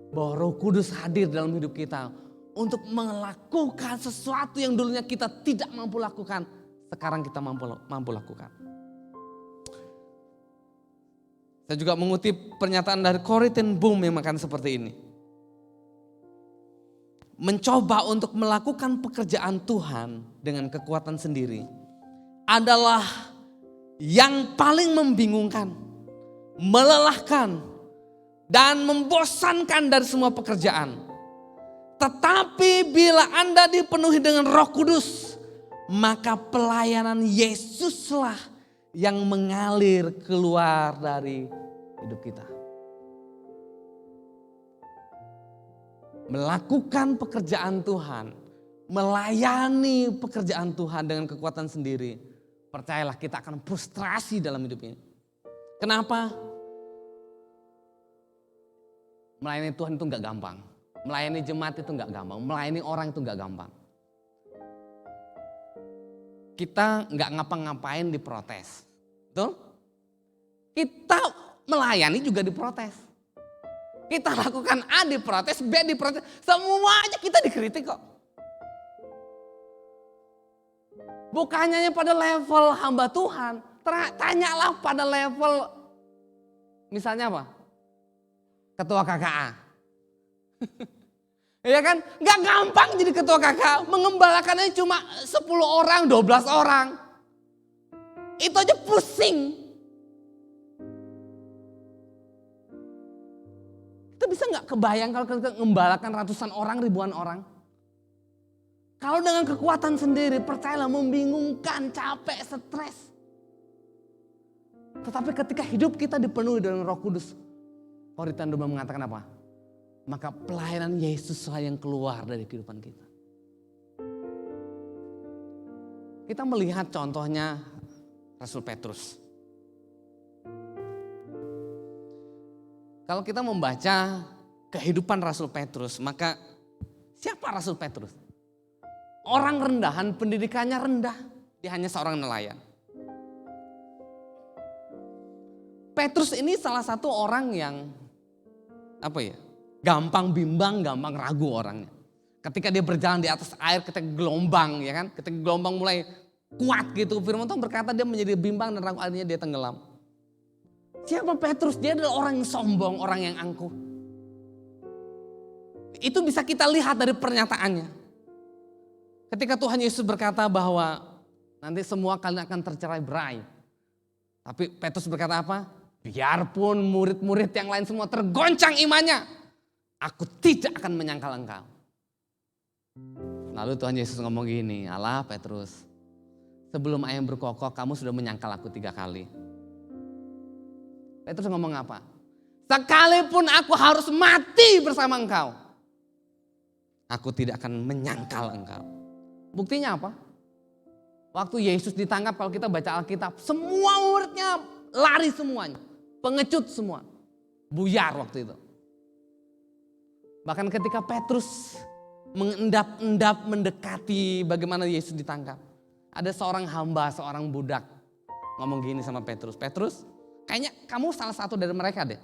bahwa Roh Kudus hadir dalam hidup kita untuk melakukan sesuatu yang dulunya kita tidak mampu lakukan. Sekarang kita mampu lakukan. Saya juga mengutip pernyataan dari Corrie ten Boom yang mengatakan seperti ini. Mencoba untuk melakukan pekerjaan Tuhan dengan kekuatan sendiri adalah yang paling membingungkan, melelahkan, dan membosankan dari semua pekerjaan. Tetapi bila Anda dipenuhi dengan Roh Kudus, maka pelayanan Yesuslah yang mengalir keluar dari hidup kita. Melakukan pekerjaan Tuhan, melayani pekerjaan Tuhan dengan kekuatan sendiri, percayalah kita akan frustrasi dalam hidup ini. Kenapa? Melayani Tuhan itu gak gampang. Melayani jemaat itu gak gampang. Melayani orang itu gak gampang. Kita gak ngapa-ngapain diprotes. Betul? Kita melayani juga diprotes. Kita lakukan A diprotes, B diprotes. Semuanya kita dikritik kok. Bukannya pada level hamba Tuhan. Tanyalah pada level misalnya apa? Ketua KKA. Iya kan? Gak gampang jadi ketua KKA. Mengembalakannya cuma 10 orang, 12 orang. Itu aja pusing. Kita bisa gak kebayang kalau kita mengembalakan ratusan orang, ribuan orang. Kalau dengan kekuatan sendiri, percayalah membingungkan, capek, stres. Tetapi ketika hidup kita dipenuhi dengan Roh Kudus, Corrie ten Boom mengatakan apa? Maka pelayanan Yesuslah yang keluar dari kehidupan kita. Kita melihat contohnya Rasul Petrus. Kalau kita membaca kehidupan Rasul Petrus, maka siapa Rasul Petrus? Orang rendahan, pendidikannya rendah, dia hanya seorang nelayan. Petrus ini salah satu orang yang gampang bimbang, gampang ragu orangnya. Ketika dia berjalan di atas air, ketika gelombang, ya kan? Ketika gelombang mulai kuat gitu, Firman Tuhan berkata dia menjadi bimbang dan ragu, akhirnya dia tenggelam. Siapa Petrus? Dia adalah orang yang sombong, orang yang angkuh. Itu bisa kita lihat dari pernyataannya. Ketika Tuhan Yesus berkata bahwa nanti semua kalian akan tercerai-berai. Tapi Petrus berkata apa? Biarpun murid-murid yang lain semua tergoncang imannya, aku tidak akan menyangkal engkau. Lalu Tuhan Yesus ngomong gini, alah Petrus, sebelum ayam berkokok kamu sudah menyangkal aku 3 kali. Petrus ngomong apa? Sekalipun aku harus mati bersama engkau, aku tidak akan menyangkal engkau. Buktinya apa? Waktu Yesus ditangkap, kalau kita baca Alkitab, semua muridnya lari semuanya. Pengecut semua. Buyar waktu itu. Bahkan ketika Petrus mengendap-endap mendekati bagaimana Yesus ditangkap. Ada seorang hamba, seorang budak ngomong gini sama Petrus. Petrus, kayaknya kamu salah satu dari mereka deh.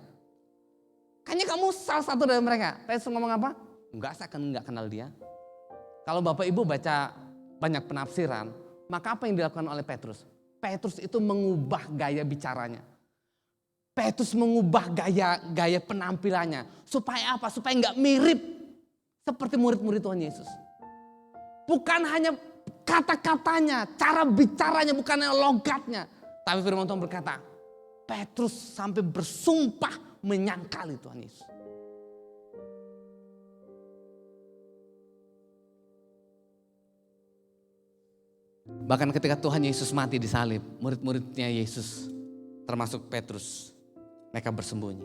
Kayaknya kamu salah satu dari mereka. Petrus ngomong apa? Enggak, saya kan enggak kenal dia. Kalau Bapak Ibu baca banyak penafsiran, maka apa yang dilakukan oleh Petrus? Petrus itu mengubah gaya bicaranya. Petrus mengubah gaya penampilannya. Supaya apa? Supaya enggak mirip seperti murid-murid Tuhan Yesus. Bukan hanya kata-katanya, cara bicaranya, bukan hanya logatnya. Tapi firman Tuhan berkata, Petrus sampai bersumpah menyangkali Tuhan Yesus. Bahkan ketika Tuhan Yesus mati di salib, murid-muridnya Yesus termasuk Petrus, mereka bersembunyi.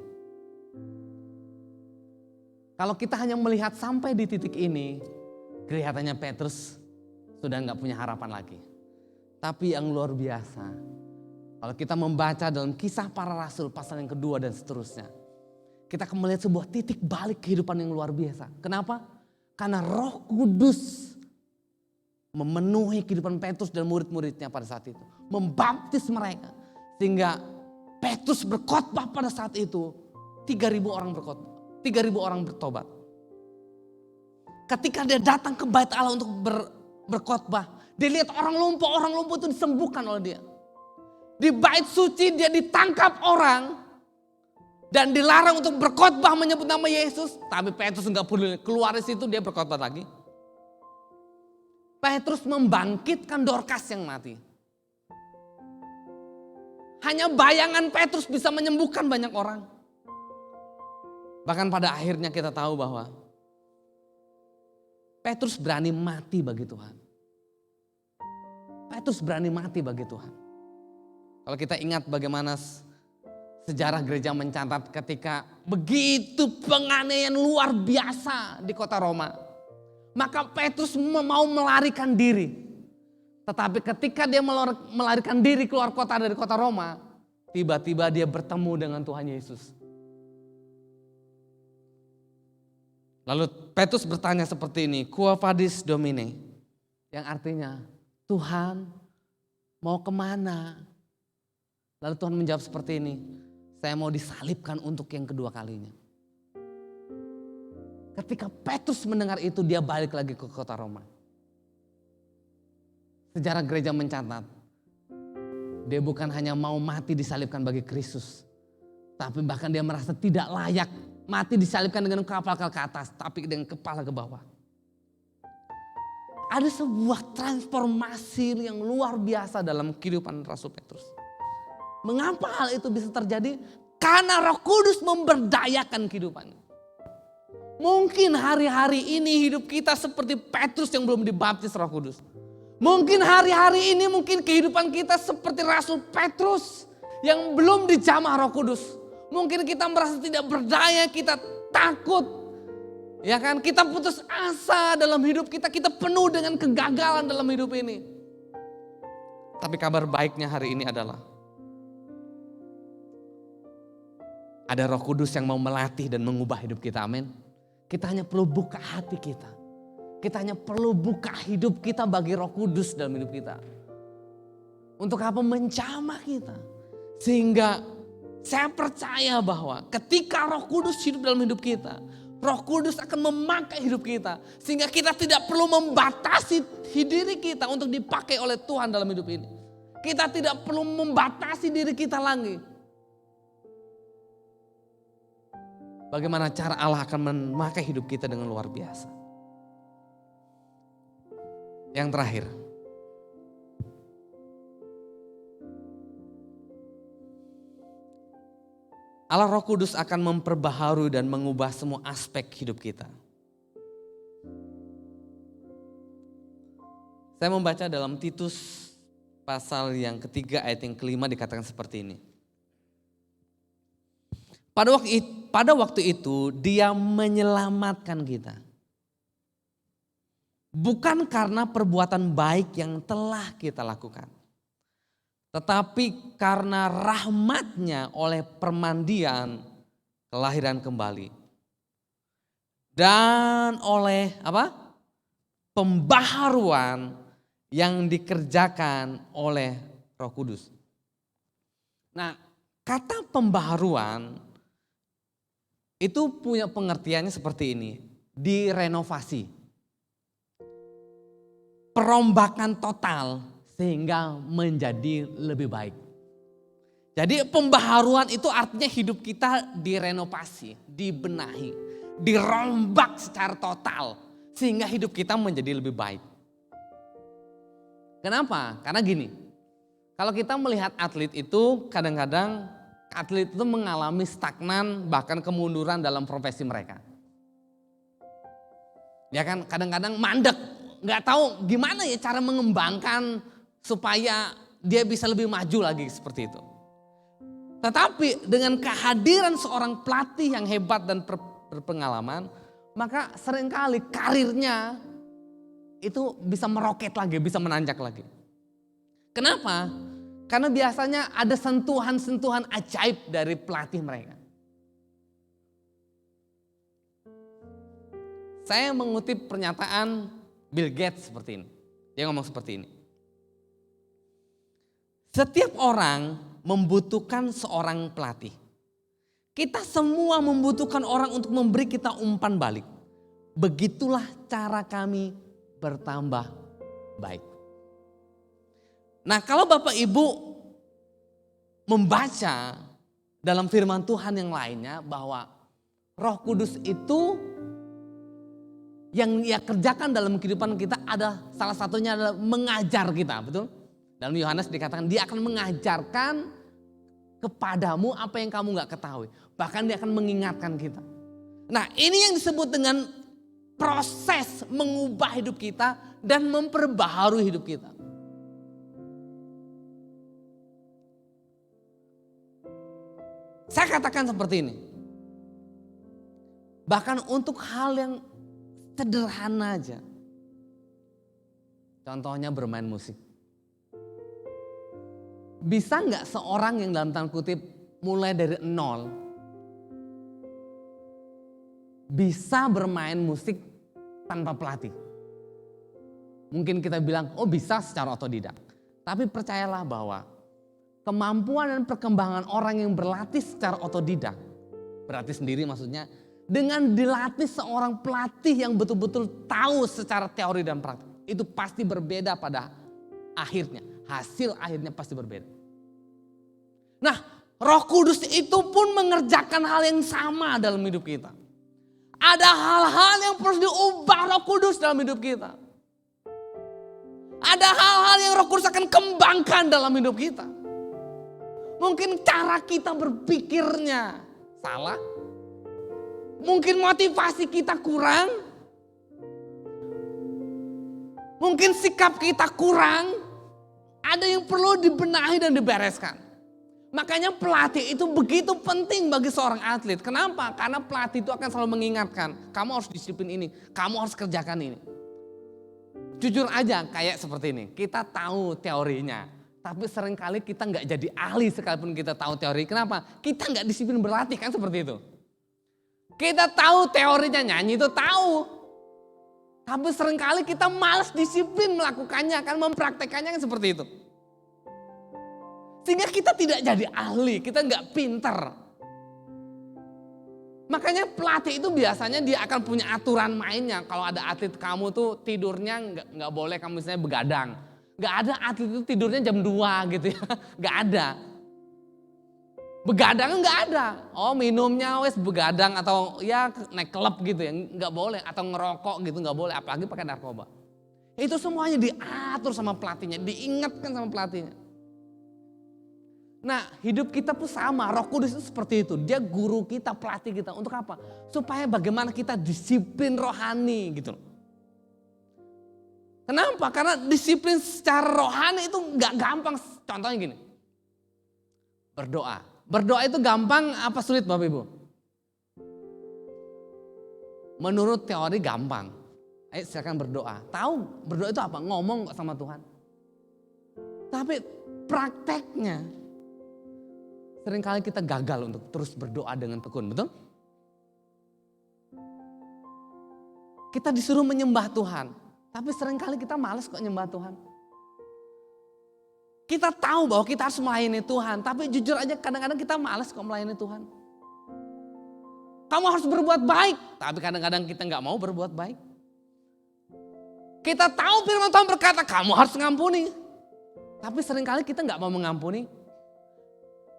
Kalau kita hanya melihat sampai di titik ini, kelihatannya Petrus sudah nggak punya harapan lagi. Tapi yang luar biasa, kalau kita membaca dalam Kisah Para Rasul pasal yang kedua dan seterusnya, kita akan melihat sebuah titik balik kehidupan yang luar biasa. Kenapa? Karena Roh Kudus memenuhi kehidupan Petrus dan murid-muridnya pada saat itu. Membaptis mereka. Sehingga Petrus berkhotbah pada saat itu. 3.000 orang berkhotbah. 3.000 orang bertobat. Ketika dia datang ke bait Allah untuk berkhotbah. Dia lihat orang lumpuh itu disembuhkan oleh dia. Di bait suci dia ditangkap orang. Dan dilarang untuk berkhotbah menyebut nama Yesus. Tapi Petrus enggak peduli. Keluar dari situ dia berkhotbah lagi. Petrus membangkitkan Dorcas yang mati. Hanya bayangan Petrus bisa menyembuhkan banyak orang. Bahkan pada akhirnya kita tahu bahwa Petrus berani mati bagi Tuhan. Petrus berani mati bagi Tuhan. Kalau kita ingat bagaimana sejarah gereja mencatat ketika begitu penganiayaan luar biasa di kota Roma. Maka Petrus mau melarikan diri. Tetapi ketika dia melarikan diri keluar kota dari kota Roma, tiba-tiba dia bertemu dengan Tuhan Yesus. Lalu Petrus bertanya seperti ini, Quo vadis Domine? Yang artinya, Tuhan mau kemana? Lalu Tuhan menjawab seperti ini, saya mau disalibkan untuk yang kedua kalinya. Ketika Petrus mendengar itu, dia balik lagi ke kota Roma. Sejarah gereja mencatat, dia bukan hanya mau mati disalibkan bagi Kristus, tapi bahkan dia merasa tidak layak mati disalibkan dengan kepala ke atas, tapi dengan kepala ke bawah. Ada sebuah transformasi yang luar biasa dalam kehidupan Rasul Petrus. Mengapa hal itu bisa terjadi? Karena Roh Kudus memberdayakan kehidupannya. Mungkin hari-hari ini hidup kita seperti Petrus yang belum dibaptis Roh Kudus. Mungkin hari-hari ini mungkin kehidupan kita seperti Rasul Petrus yang belum dijamah Roh Kudus. Mungkin kita merasa tidak berdaya, kita takut. Ya kan, kita putus asa dalam hidup kita, kita penuh dengan kegagalan dalam hidup ini. Tapi kabar baiknya hari ini adalah ada Roh Kudus yang mau melatih dan mengubah hidup kita, amin. Kita hanya perlu buka hati kita. Kita hanya perlu buka hidup kita bagi Roh Kudus dalam hidup kita. Untuk apa? Menjamah kita. Sehingga saya percaya bahwa ketika Roh Kudus hidup dalam hidup kita, Roh Kudus akan memakai hidup kita. Sehingga kita tidak perlu membatasi diri kita untuk dipakai oleh Tuhan dalam hidup ini. Kita tidak perlu membatasi diri kita lagi. Bagaimana cara Allah akan memakai hidup kita dengan luar biasa. Yang terakhir. Allah Roh Kudus akan memperbaharui dan mengubah semua aspek hidup kita. Saya membaca dalam Titus pasal yang ketiga ayat yang kelima dikatakan seperti ini. Pada waktu itu dia menyelamatkan kita. Bukan karena perbuatan baik yang telah kita lakukan. Tetapi karena rahmatnya oleh permandian kelahiran kembali. Dan oleh pembaharuan yang dikerjakan oleh Roh Kudus. Nah, kata pembaharuan itu punya pengertiannya seperti ini, direnovasi. Perombakan total sehingga menjadi lebih baik. Jadi pembaharuan itu artinya hidup kita direnovasi, dibenahi, dirombak secara total sehingga hidup kita menjadi lebih baik. Kenapa? Karena gini, kalau kita melihat atlet itu kadang-kadang atlet itu mengalami stagnan bahkan kemunduran dalam profesi mereka. Ya kan, kadang-kadang mandek, nggak tahu gimana ya cara mengembangkan supaya dia bisa lebih maju lagi seperti itu. Tetapi dengan kehadiran seorang pelatih yang hebat dan berpengalaman, maka seringkali karirnya itu bisa meroket lagi, bisa menanjak lagi. Kenapa? Karena biasanya ada sentuhan-sentuhan ajaib dari pelatih mereka. Saya mengutip pernyataan Bill Gates seperti ini. Dia ngomong seperti ini. Setiap orang membutuhkan seorang pelatih. Kita semua membutuhkan orang untuk memberi kita umpan balik. Begitulah cara kami bertambah baik. Nah, kalau Bapak Ibu membaca dalam firman Tuhan yang lainnya bahwa Roh Kudus itu yang ia kerjakan dalam kehidupan kita ada salah satunya adalah mengajar kita, betul? Dalam Yohanes dikatakan dia akan mengajarkan kepadamu apa yang kamu gak ketahui. Bahkan dia akan mengingatkan kita. Nah, ini yang disebut dengan proses mengubah hidup kita dan memperbaharui hidup kita. Saya katakan seperti ini. Bahkan untuk hal yang sederhana aja. Contohnya bermain musik. Bisa nggak seorang yang dalam tanda kutip mulai dari nol bisa bermain musik tanpa pelatih? Mungkin kita bilang, oh bisa secara otodidak. Tapi percayalah bahwa kemampuan dan perkembangan orang yang berlatih secara otodidak, berlatih sendiri maksudnya, dengan dilatih seorang pelatih yang betul-betul tahu secara teori dan praktik, itu pasti berbeda pada akhirnya. Hasil akhirnya pasti berbeda. Nah, Roh Kudus itu pun mengerjakan hal yang sama dalam hidup kita. Ada hal-hal yang perlu diubah Roh Kudus dalam hidup kita. Ada hal-hal yang Roh Kudus akan kembangkan dalam hidup kita. Mungkin cara kita berpikirnya salah. Mungkin motivasi kita kurang. Mungkin sikap kita kurang. Ada yang perlu dibenahi dan dibereskan. Makanya pelatih itu begitu penting bagi seorang atlet. Kenapa? Karena pelatih itu akan selalu mengingatkan. Kamu harus disiplin ini. Kamu harus kerjakan ini. Jujur aja kayak seperti ini. Kita tahu teorinya. Tapi seringkali kita nggak jadi ahli sekalipun kita tahu teori. Kenapa? Kita nggak disiplin berlatih kan seperti itu. Kita tahu teorinya, nyanyi itu tahu. Tapi seringkali kita malas disiplin melakukannya, kan mempraktekannya kan seperti itu. Sehingga kita tidak jadi ahli, kita nggak pinter. Makanya pelatih itu biasanya dia akan punya aturan mainnya. Kalau ada atlet kamu tuh tidurnya nggak boleh kamu misalnya begadang. Nggak ada atlet itu tidurnya jam 2 gitu ya, nggak ada. Begadang nggak ada. Oh minumnya wes begadang atau ya naik klub gitu ya, nggak boleh. Atau ngerokok gitu nggak boleh, apalagi pakai narkoba. Itu semuanya diatur sama pelatihnya, diingatkan sama pelatihnya. Nah hidup kita pun sama, Roh Kudus itu seperti itu. Dia guru kita, pelatih kita. Untuk apa? Supaya bagaimana kita disiplin rohani gitu. Kenapa? Karena disiplin secara rohani itu nggak gampang. Contohnya gini, berdoa. Berdoa itu gampang apa sulit Bapak Ibu? Menurut teori gampang. Ayo silakan berdoa. Tahu berdoa itu apa? Ngomong sama Tuhan. Tapi prakteknya seringkali kita gagal untuk terus berdoa dengan tekun, betul? Kita disuruh menyembah Tuhan. Tapi seringkali kita malas kok nyembah Tuhan. Kita tahu bahwa kita harus melayani Tuhan. Tapi jujur aja kadang-kadang kita malas kok melayani Tuhan. Kamu harus berbuat baik. Tapi kadang-kadang kita gak mau berbuat baik. Kita tahu firman Tuhan berkata kamu harus mengampuni. Tapi seringkali kita gak mau mengampuni.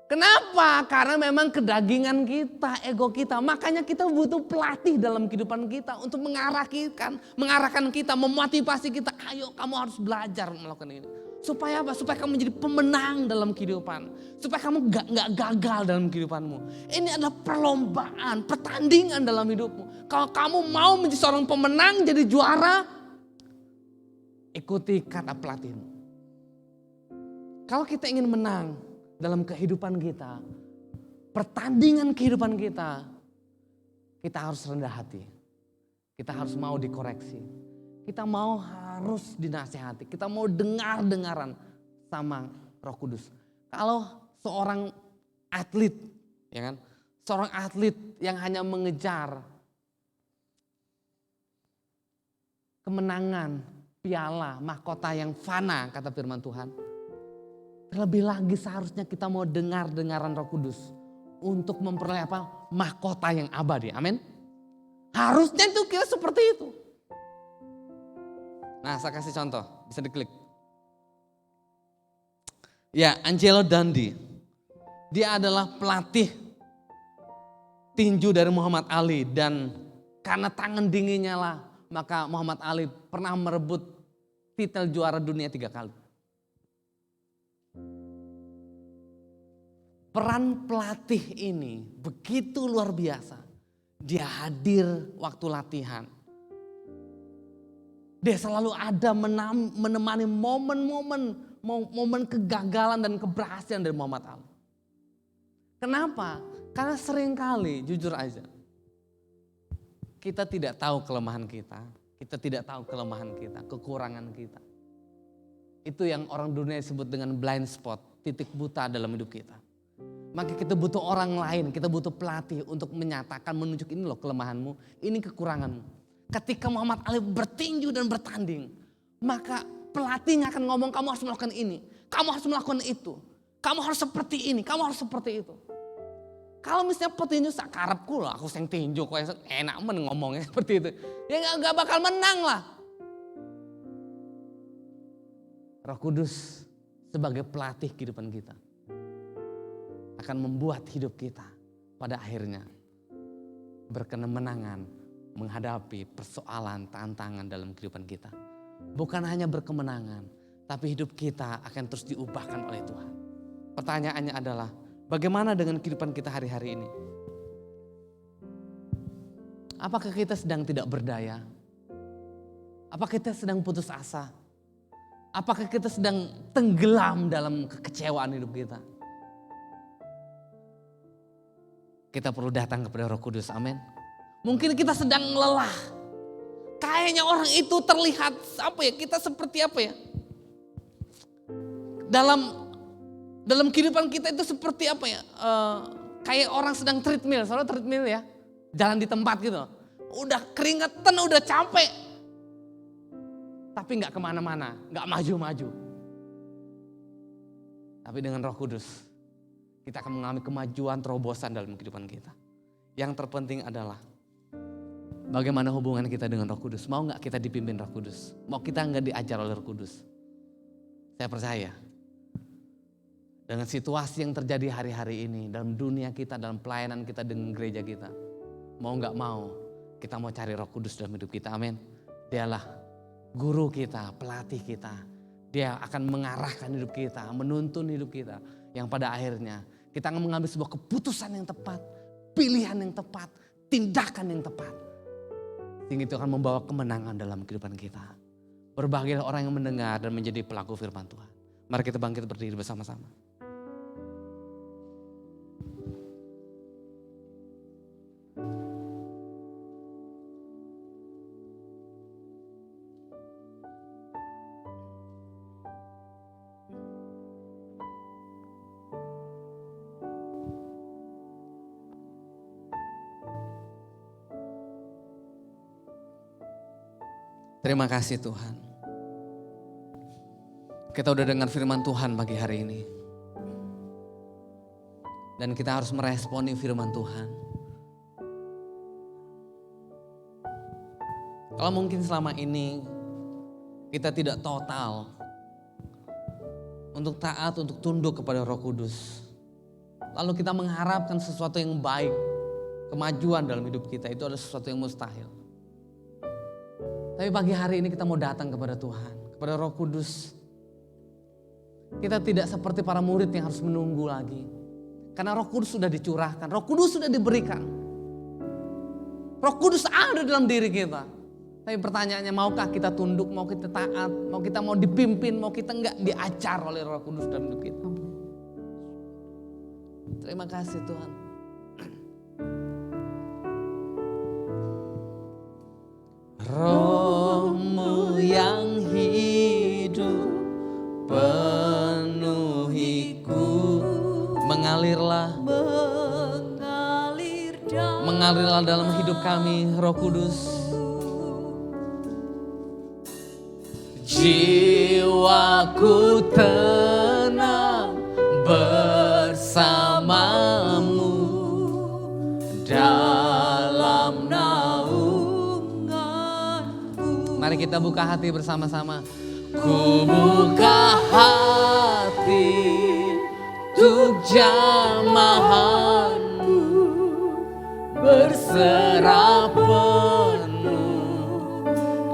Kenapa? Karena memang kedagingan kita, ego kita. Makanya kita butuh pelatih dalam kehidupan kita. Untuk mengarahkan kita, memotivasi kita. Ayo kamu harus belajar melakukan ini. Supaya apa? Supaya kamu menjadi pemenang dalam kehidupan. Supaya kamu gak gagal dalam kehidupanmu. Ini adalah perlombaan, pertandingan dalam hidupmu. Kalau kamu mau menjadi seorang pemenang, jadi juara, ikuti kata pelatihmu. Kalau kita ingin menang dalam kehidupan kita, pertandingan kehidupan kita harus rendah hati. Kita harus mau dikoreksi. Kita mau harus dinasehati. Kita mau dengar-dengaran sama Roh Kudus. Kalau seorang atlet, ya kan? Seorang atlet yang hanya mengejar kemenangan, piala, mahkota yang fana, kata firman Tuhan. Terlebih lagi seharusnya kita mau dengar-dengaran Roh Kudus untuk memperoleh apa? Mahkota yang abadi. Amin. Harusnya itu kita seperti itu. Nah, saya kasih contoh, bisa diklik. Ya, Angelo Dundee. Dia adalah pelatih tinju dari Muhammad Ali, dan karena tangan dinginnya lah, maka Muhammad Ali pernah merebut titel juara dunia 3 kali. Peran pelatih ini begitu luar biasa. Dia hadir waktu latihan. Dia selalu ada menemani momen kegagalan dan keberhasilan dari Muhammad Ali. Kenapa? Karena seringkali, jujur aja, kita tidak tahu kelemahan kita. Kita tidak tahu kelemahan kita, kekurangan kita. Itu yang orang dunia sebut dengan blind spot, titik buta dalam hidup kita. Maka kita butuh orang lain, kita butuh pelatih untuk menyatakan, menunjuk ini loh kelemahanmu, ini kekuranganmu. Ketika Muhammad Ali bertinju dan bertanding, maka pelatihnya akan ngomong, kamu harus melakukan ini, kamu harus melakukan itu, kamu harus seperti ini, kamu harus seperti itu. Kalau misalnya petinju sakarepku lah, aku sing tinju, kok enak ngomongnya seperti itu, ya gak bakal menang lah. Roh Kudus sebagai pelatih kehidupan kita akan membuat hidup kita pada akhirnya berkemenangan menghadapi persoalan, tantangan dalam kehidupan kita. Bukan hanya berkemenangan, tapi hidup kita akan terus diubahkan oleh Tuhan. Pertanyaannya adalah, bagaimana dengan kehidupan kita hari-hari ini? Apakah kita sedang tidak berdaya? Apakah kita sedang putus asa? Apakah kita sedang tenggelam dalam kekecewaan hidup kita? Kita perlu datang kepada Roh Kudus, amin. Mungkin kita sedang lelah. Kayaknya orang itu terlihat kita seperti apa ya? Dalam kehidupan kita itu seperti apa ya? Kayak orang sedang treadmill, soalnya treadmill ya. Jalan di tempat gitu. Udah keringetan, udah capek. Tapi gak kemana-mana, gak maju-maju. Tapi dengan Roh Kudus, kita akan mengalami kemajuan terobosan dalam kehidupan kita. Yang terpenting adalah bagaimana hubungan kita dengan Roh Kudus. Mau gak kita dipimpin Roh Kudus? Mau kita gak diajar oleh Roh Kudus? Saya percaya dengan situasi yang terjadi hari-hari ini, dalam dunia kita, dalam pelayanan kita dengan gereja kita, mau gak mau, kita mau cari Roh Kudus dalam hidup kita, amin. Dialah guru kita, pelatih kita. Dia akan mengarahkan hidup kita, menuntun hidup kita. Yang pada akhirnya kita akan mengambil sebuah keputusan yang tepat, pilihan yang tepat, tindakan yang tepat. Sehingga itu akan membawa kemenangan dalam kehidupan kita. Berbahagialah orang yang mendengar dan menjadi pelaku firman Tuhan. Mari kita bangkit berdiri bersama-sama. Terima kasih Tuhan. Kita udah dengar firman Tuhan pagi hari ini. Dan kita harus meresponi firman Tuhan. Kalau mungkin selama ini kita tidak total untuk taat, untuk tunduk kepada Roh Kudus. Lalu kita mengharapkan sesuatu yang baik, kemajuan dalam hidup kita, itu adalah sesuatu yang mustahil. Tapi pagi hari ini kita mau datang kepada Tuhan, kepada Roh Kudus. Kita tidak seperti para murid yang harus menunggu lagi. Karena Roh Kudus sudah dicurahkan, Roh Kudus sudah diberikan. Roh Kudus ada dalam diri kita. Tapi pertanyaannya, maukah kita tunduk, mau kita taat, mau dipimpin, mau kita enggak diajar oleh Roh Kudus dalam hidup kita. Terima kasih Tuhan. Roh-Mu yang hidup penuhiku, mengalirlah dalam hidup kami, Roh Kudus. Jiwaku tenang bersamamu dalam naunganku. Mari kita buka hati bersama-sama. Ku buka hati untuk jamahanmu, berserah penuh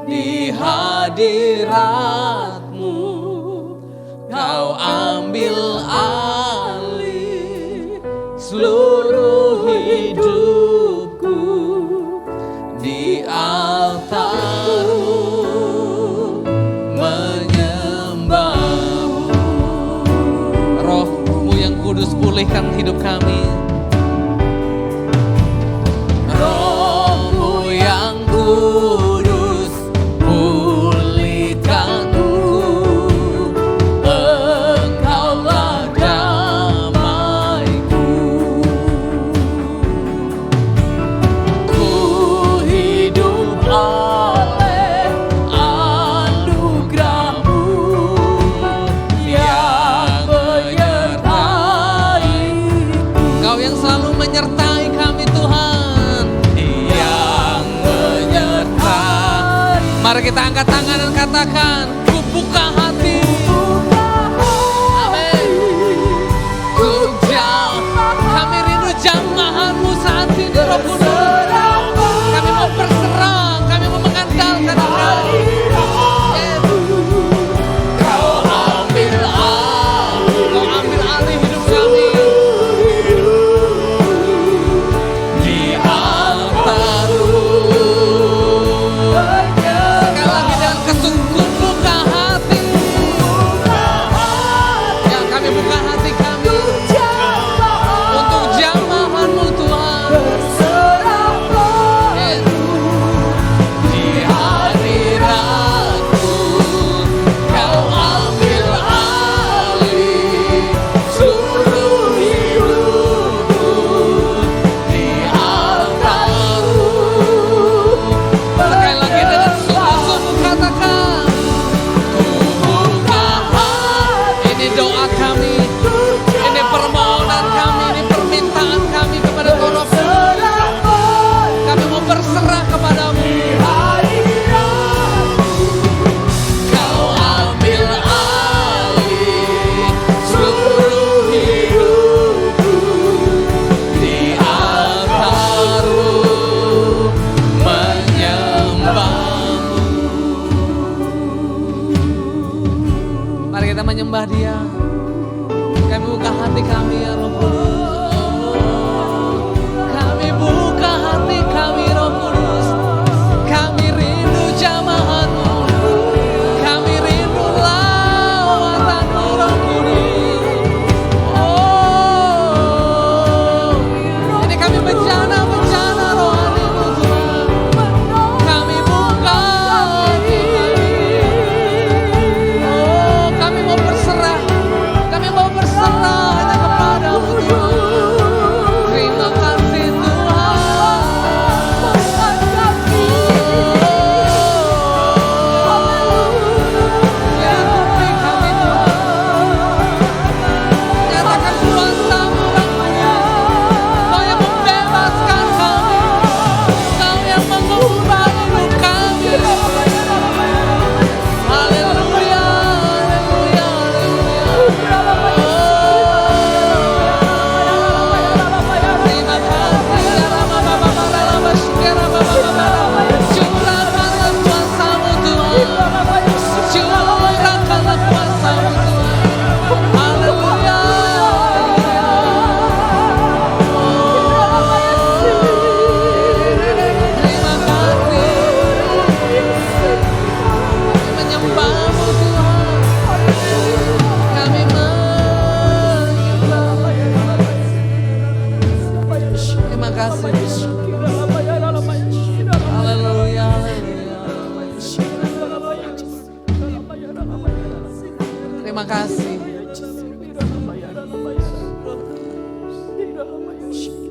di hadiratmu. Kau ambil alih seluruh hidupku di altarmu, menyembahmu. Roh-Mu yang kudus pulihkan hidup kami. Roh-Mu yang kudus pulihkanku. Engkaulah damaiku. Ku hidup oleh anugerah-Mu yang menyertaiku. Kau yang selalu menyertai kami Tuhan, yang menyertai. Mari kita angkat tangan dan katakan, ku buka hati. Amin. Kami rindu jamahan-Mu saat ini, Roh Kudus. Kami mau berserah, kami mau mengandalkan Engkau. Kau ambil alih hidup kami di altar-Mu. Sekali lagi dengan kesungguhan buka hati. Ya, kami buka hati kami untuk jamahan-Mu Tuhan. Di hadirat-Mu Kau ambil alih seluruh hidupku di altar-Mu. Sekali lagi dengan sungguh-sungguh katakan, ku buka hati. Ini doa kami, ini permohonan kami, ini permintaan kami kepada Tuhan. Kami mau berserah kepadamu. Kau ambil alih seluruh hidupku di altar-Mu, menyembah-Mu. Mari kita menyembah Dia. Kami buka hati kami ya Roh Kudus. Kami buka hati kami Roh Kudus. Kami rindu jamahan-Mu. Kami rindu lawatan-Mu Roh Kudus. Oh, ini kami bencana rohani-Mu Tuhan. Kami buka hati kami. Oh, kami mau berserah. Kami mau berserah hanya kepada-Mu Tuhan. Terima kasih.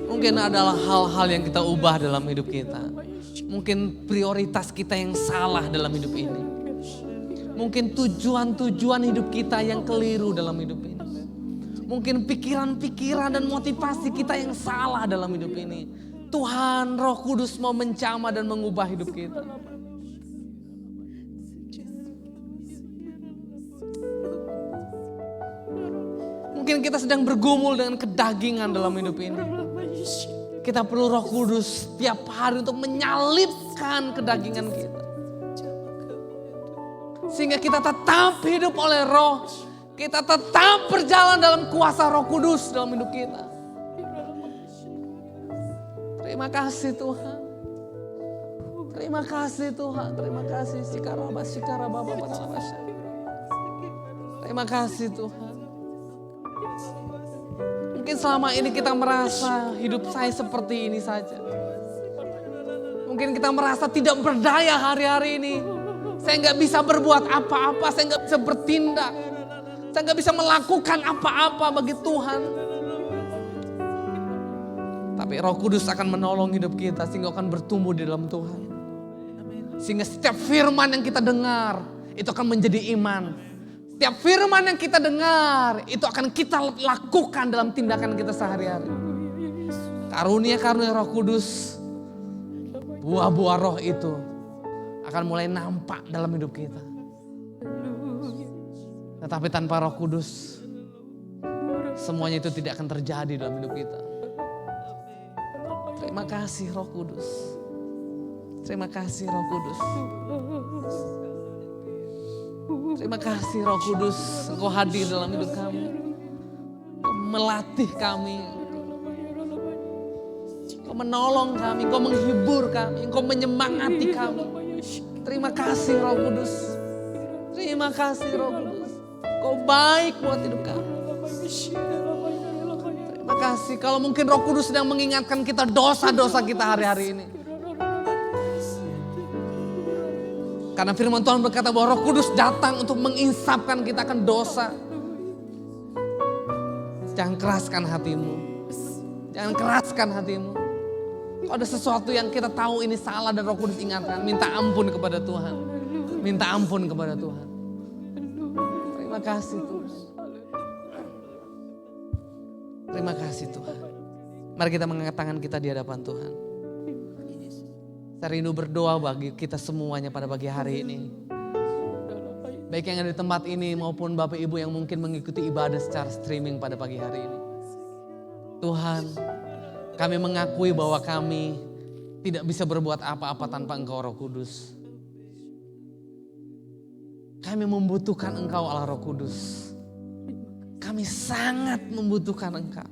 Mungkin adalah hal-hal yang kita ubah dalam hidup kita. Mungkin prioritas kita yang salah dalam hidup ini. Mungkin tujuan-tujuan hidup kita yang keliru dalam hidup ini. Mungkin pikiran-pikiran dan motivasi kita yang salah dalam hidup ini. Tuhan, Roh Kudus mau menjamah dan mengubah hidup kita. Mungkin kita sedang bergumul dengan kedagingan dalam hidup ini. Kita perlu Roh Kudus setiap hari untuk menyalibkan kedagingan kita. Sehingga kita tetap hidup oleh Roh. Kita tetap berjalan dalam kuasa Roh Kudus dalam hidup kita. Terima kasih Tuhan. Terima kasih Tuhan. Terima kasih. Terima kasih Tuhan. Mungkin selama ini kita merasa hidup saya seperti ini saja. Mungkin kita merasa tidak berdaya hari-hari ini. Saya nggak bisa berbuat apa-apa, saya nggak bisa bertindak. Saya nggak bisa melakukan apa-apa bagi Tuhan. Tapi Roh Kudus akan menolong hidup kita sehingga akan bertumbuh di dalam Tuhan. Sehingga setiap firman yang kita dengar itu akan menjadi iman. Setiap firman yang kita dengar itu akan kita lakukan dalam tindakan kita sehari-hari. Karunia-karunia Roh Kudus, buah-buah Roh itu akan mulai nampak dalam hidup kita. Tetapi tanpa Roh Kudus, semuanya itu tidak akan terjadi dalam hidup kita. Terima kasih Roh Kudus. Terima kasih Roh Kudus. Terima kasih Roh Kudus, Engkau hadir dalam hidup kami. Engkau melatih kami. Engkau menolong kami, Engkau menghibur kami, Engkau menyemangati kami. Terima kasih Roh Kudus. Terima kasih Roh Kudus. Engkau baik buat hidup kami. Terima kasih. Kalau mungkin Roh Kudus sedang mengingatkan kita dosa-dosa kita hari-hari ini. Karena firman Tuhan berkata bahwa Roh Kudus datang untuk menginsapkan kita akan dosa. Jangan keraskan hatimu. Jangan keraskan hatimu. Kalau ada sesuatu yang kita tahu ini salah dan Roh Kudus ingatkan, minta ampun kepada Tuhan. Minta ampun kepada Tuhan. Terima kasih Tuhan. Terima kasih Tuhan. Mari kita mengangkat tangan kita di hadapan Tuhan. Saya rindu berdoa bagi kita semuanya pada pagi hari ini. Baik yang ada di tempat ini maupun Bapak Ibu yang mungkin mengikuti ibadah secara streaming pada pagi hari ini. Tuhan, kami mengakui bahwa kami tidak bisa berbuat apa-apa tanpa Engkau Roh Kudus. Kami membutuhkan Engkau Allah Roh Kudus. Kami sangat membutuhkan Engkau.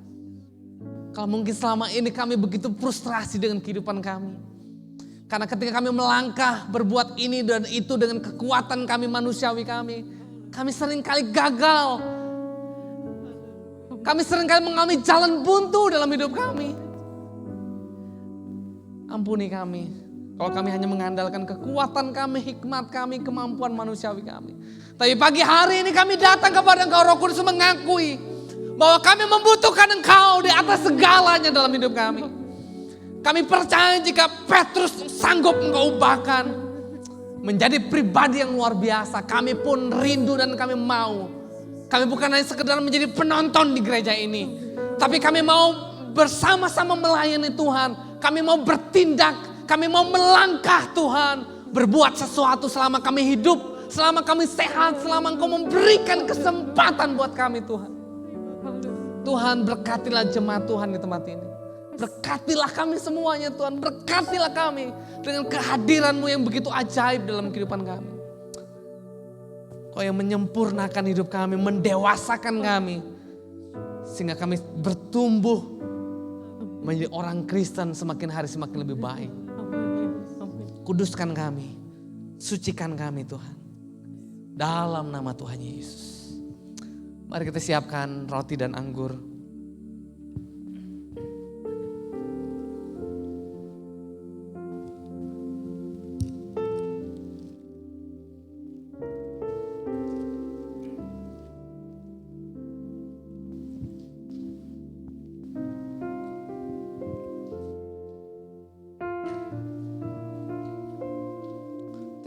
Kalau mungkin selama ini kami begitu frustrasi dengan kehidupan kami. Karena ketika kami melangkah berbuat ini dan itu dengan kekuatan kami manusiawi kami seringkali gagal. Kami seringkali mengalami jalan buntu dalam hidup kami. Ampuni kami. Kalau kami hanya mengandalkan kekuatan kami, hikmat kami, kemampuan manusiawi kami. Tapi pagi hari ini kami datang kepada Engkau Roh Kudus mengakui bahwa kami membutuhkan Engkau di atas segalanya dalam hidup kami. Kami percaya jika Petrus sanggup Engkau ubahkan menjadi pribadi yang luar biasa. Kami pun rindu dan kami mau. Kami bukan hanya sekedar menjadi penonton di gereja ini. Tapi kami mau bersama-sama melayani Tuhan. Kami mau bertindak. Kami mau melangkah Tuhan. Berbuat sesuatu selama kami hidup. Selama kami sehat. Selama Engkau memberikan kesempatan buat kami Tuhan. Tuhan berkatilah jemaat Tuhan di tempat ini. Berkatilah kami semuanya Tuhan. Berkatilah kami dengan kehadiran-Mu yang begitu ajaib dalam kehidupan kami. Kau yang menyempurnakan hidup kami, mendewasakan kami. Sehingga kami bertumbuh menjadi orang Kristen semakin hari semakin lebih baik. Kuduskan kami, sucikan kami Tuhan. Dalam nama Tuhan Yesus. Mari kita siapkan roti dan anggur.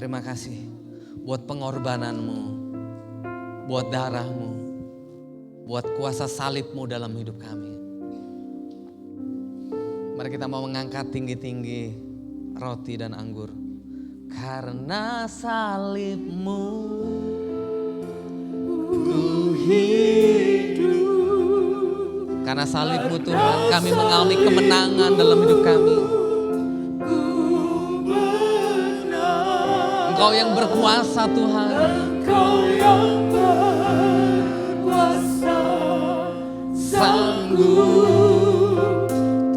Terima kasih buat pengorbananmu, buat darahmu, buat kuasa salibmu dalam hidup kami. Mari kita mau mengangkat tinggi-tinggi roti dan anggur. Karena salibmu ku hidup. Karena salibmu Tuhan, kami mengalami kemenangan dalam hidup kami. Engkau yang berkuasa Tuhan. Engkau yang berkuasa, sanggup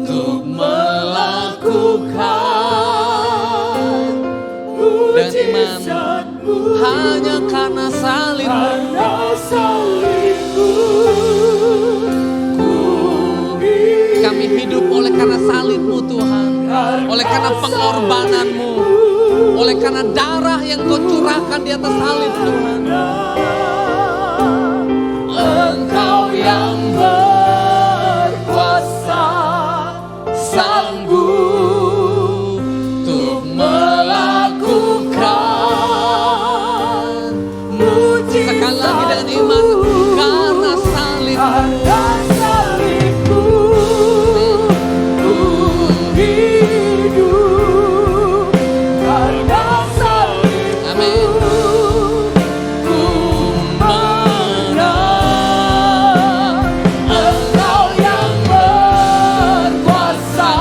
untuk melakukan Dan iman mujizatmu. hanya karena salibmu. Karena salibmu Kami hidup oleh karena salibmu Tuhan. Oleh karena pengorbananmu. Oleh karena darah yang kau curahkan di atas salib Tuhan. Engkau yang berkuasa, Sanggup untuk melakukan mujizatmu. sekali lagi dengan iman. Karena salibmu. Karena salibmu ku hidup. Karena salibmu Amin. ku menang. Engkau yang berkuasa,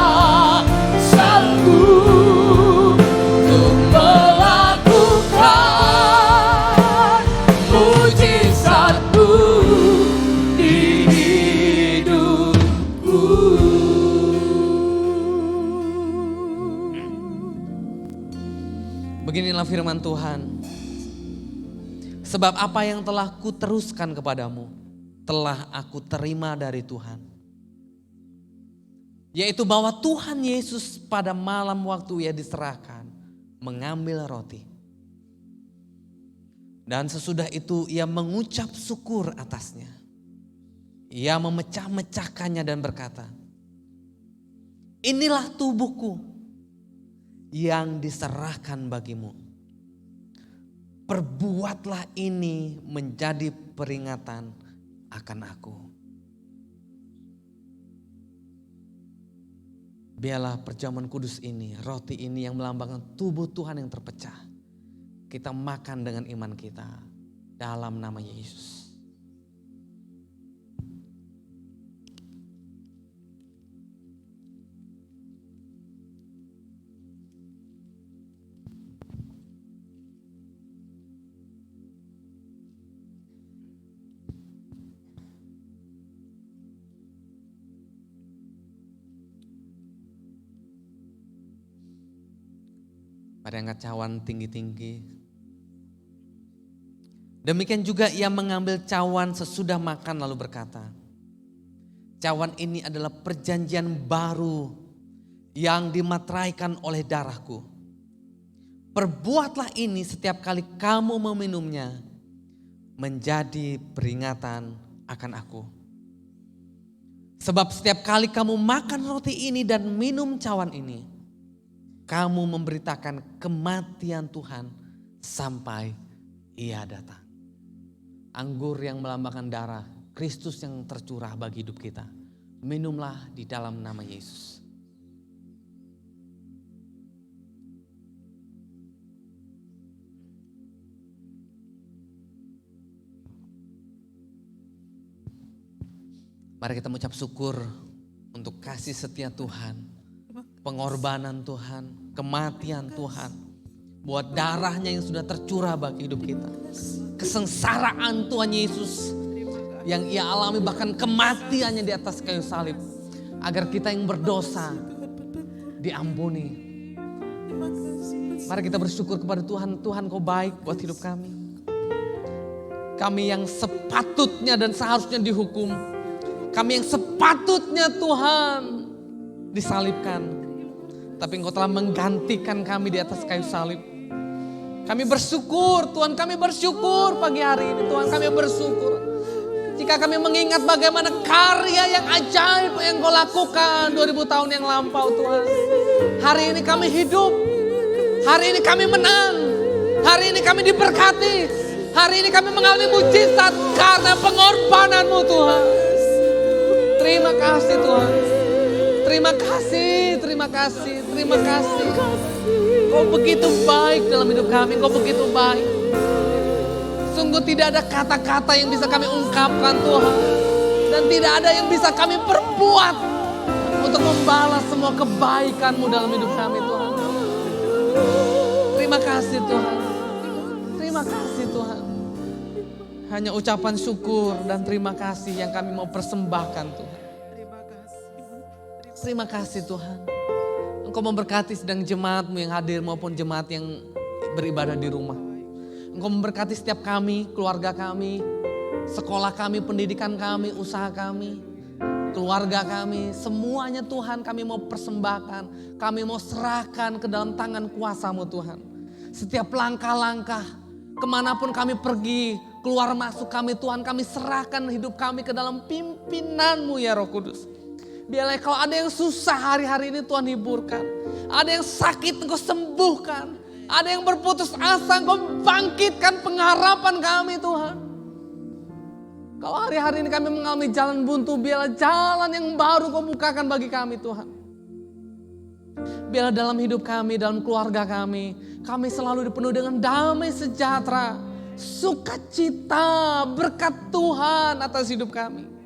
sanggup untuk melakukan mujizatmu di hidupku. Beginilah firman Tuhan. Sebab apa yang telah kuteruskan kepadamu, telah aku terima dari Tuhan. Yaitu bahwa Tuhan Yesus pada malam waktu ia diserahkan, mengambil roti. Dan sesudah itu ia mengucap syukur atasnya. Ia memecah-mecahkannya dan berkata, inilah tubuhku yang diserahkan bagimu. Perbuatlah ini menjadi peringatan akan aku. Biarlah perjamuan kudus ini, roti ini yang melambangkan tubuh Tuhan yang terpecah. Kita makan dengan iman kita dalam nama Yesus. Mari angkat cawan tinggi-tinggi. Demikian juga ia mengambil cawan sesudah makan lalu berkata, cawan ini adalah perjanjian baru yang dimateraikan oleh darahku. Perbuatlah ini setiap kali kamu meminumnya menjadi peringatan akan aku. Sebab setiap kali kamu makan roti ini dan minum cawan ini, kamu memberitakan kematian Tuhan sampai ia datang. Anggur yang melambangkan darah Kristus yang tercurah bagi hidup kita. Minumlah di dalam nama Yesus. Mari kita mengucap syukur untuk kasih setia Tuhan, pengorbanan Tuhan, kematian Tuhan, buat darahnya yang sudah tercurah bagi hidup kita. Kesengsaraan Tuhan Yesus yang ia alami, bahkan kematiannya di atas kayu salib, agar kita yang berdosa diampuni. Mari kita bersyukur kepada Tuhan. Tuhan, Kau baik buat hidup kami. Kami yang sepatutnya dan seharusnya dihukum, kami yang sepatutnya Tuhan disalibkan, tapi Engkau telah menggantikan kami di atas kayu salib. Kami bersyukur Tuhan, kami bersyukur pagi hari ini Tuhan, kami bersyukur. Jika kami mengingat bagaimana karya yang ajaib yang Kau lakukan 2000 tahun yang lampau Tuhan. Hari ini kami hidup, hari ini kami menang, Hari ini kami diberkati. Hari ini kami mengalami mujizat karena pengorbanan-Mu Tuhan. Terima kasih Tuhan. Terima kasih, terima kasih, terima kasih. Kau begitu baik dalam hidup kami, Kau begitu baik. Sungguh tidak ada kata-kata yang bisa kami ungkapkan Tuhan. Dan tidak ada yang bisa kami perbuat untuk membalas semua kebaikan-Mu dalam hidup kami Tuhan. Terima kasih Tuhan. Terima kasih Tuhan. Hanya ucapan syukur dan terima kasih yang kami mau persembahkan Tuhan. Terima kasih Tuhan. Engkau memberkati sedang jemaat-Mu yang hadir maupun jemaat yang beribadah di rumah. Engkau memberkati setiap kami, keluarga kami, sekolah kami, pendidikan kami, usaha kami, keluarga kami. Semuanya Tuhan kami mau persembahkan. Kami mau serahkan ke dalam tangan kuasa-Mu Tuhan. Setiap langkah-langkah, kemanapun kami pergi, keluar masuk kami Tuhan, kami serahkan hidup kami ke dalam pimpinan-Mu ya Roh Kudus. Biarlah kalau ada yang susah hari-hari ini Tuhan hiburkan. Ada yang sakit Engkau sembuhkan. Ada yang berputus asa Engkau bangkitkan pengharapan kami Tuhan. Kalau hari-hari ini kami mengalami jalan buntu, biarlah jalan yang baru Kau bukakan bagi kami Tuhan. Biarlah dalam hidup kami, dalam keluarga kami selalu dipenuhi dengan damai sejahtera, sukacita, berkat Tuhan atas hidup kami.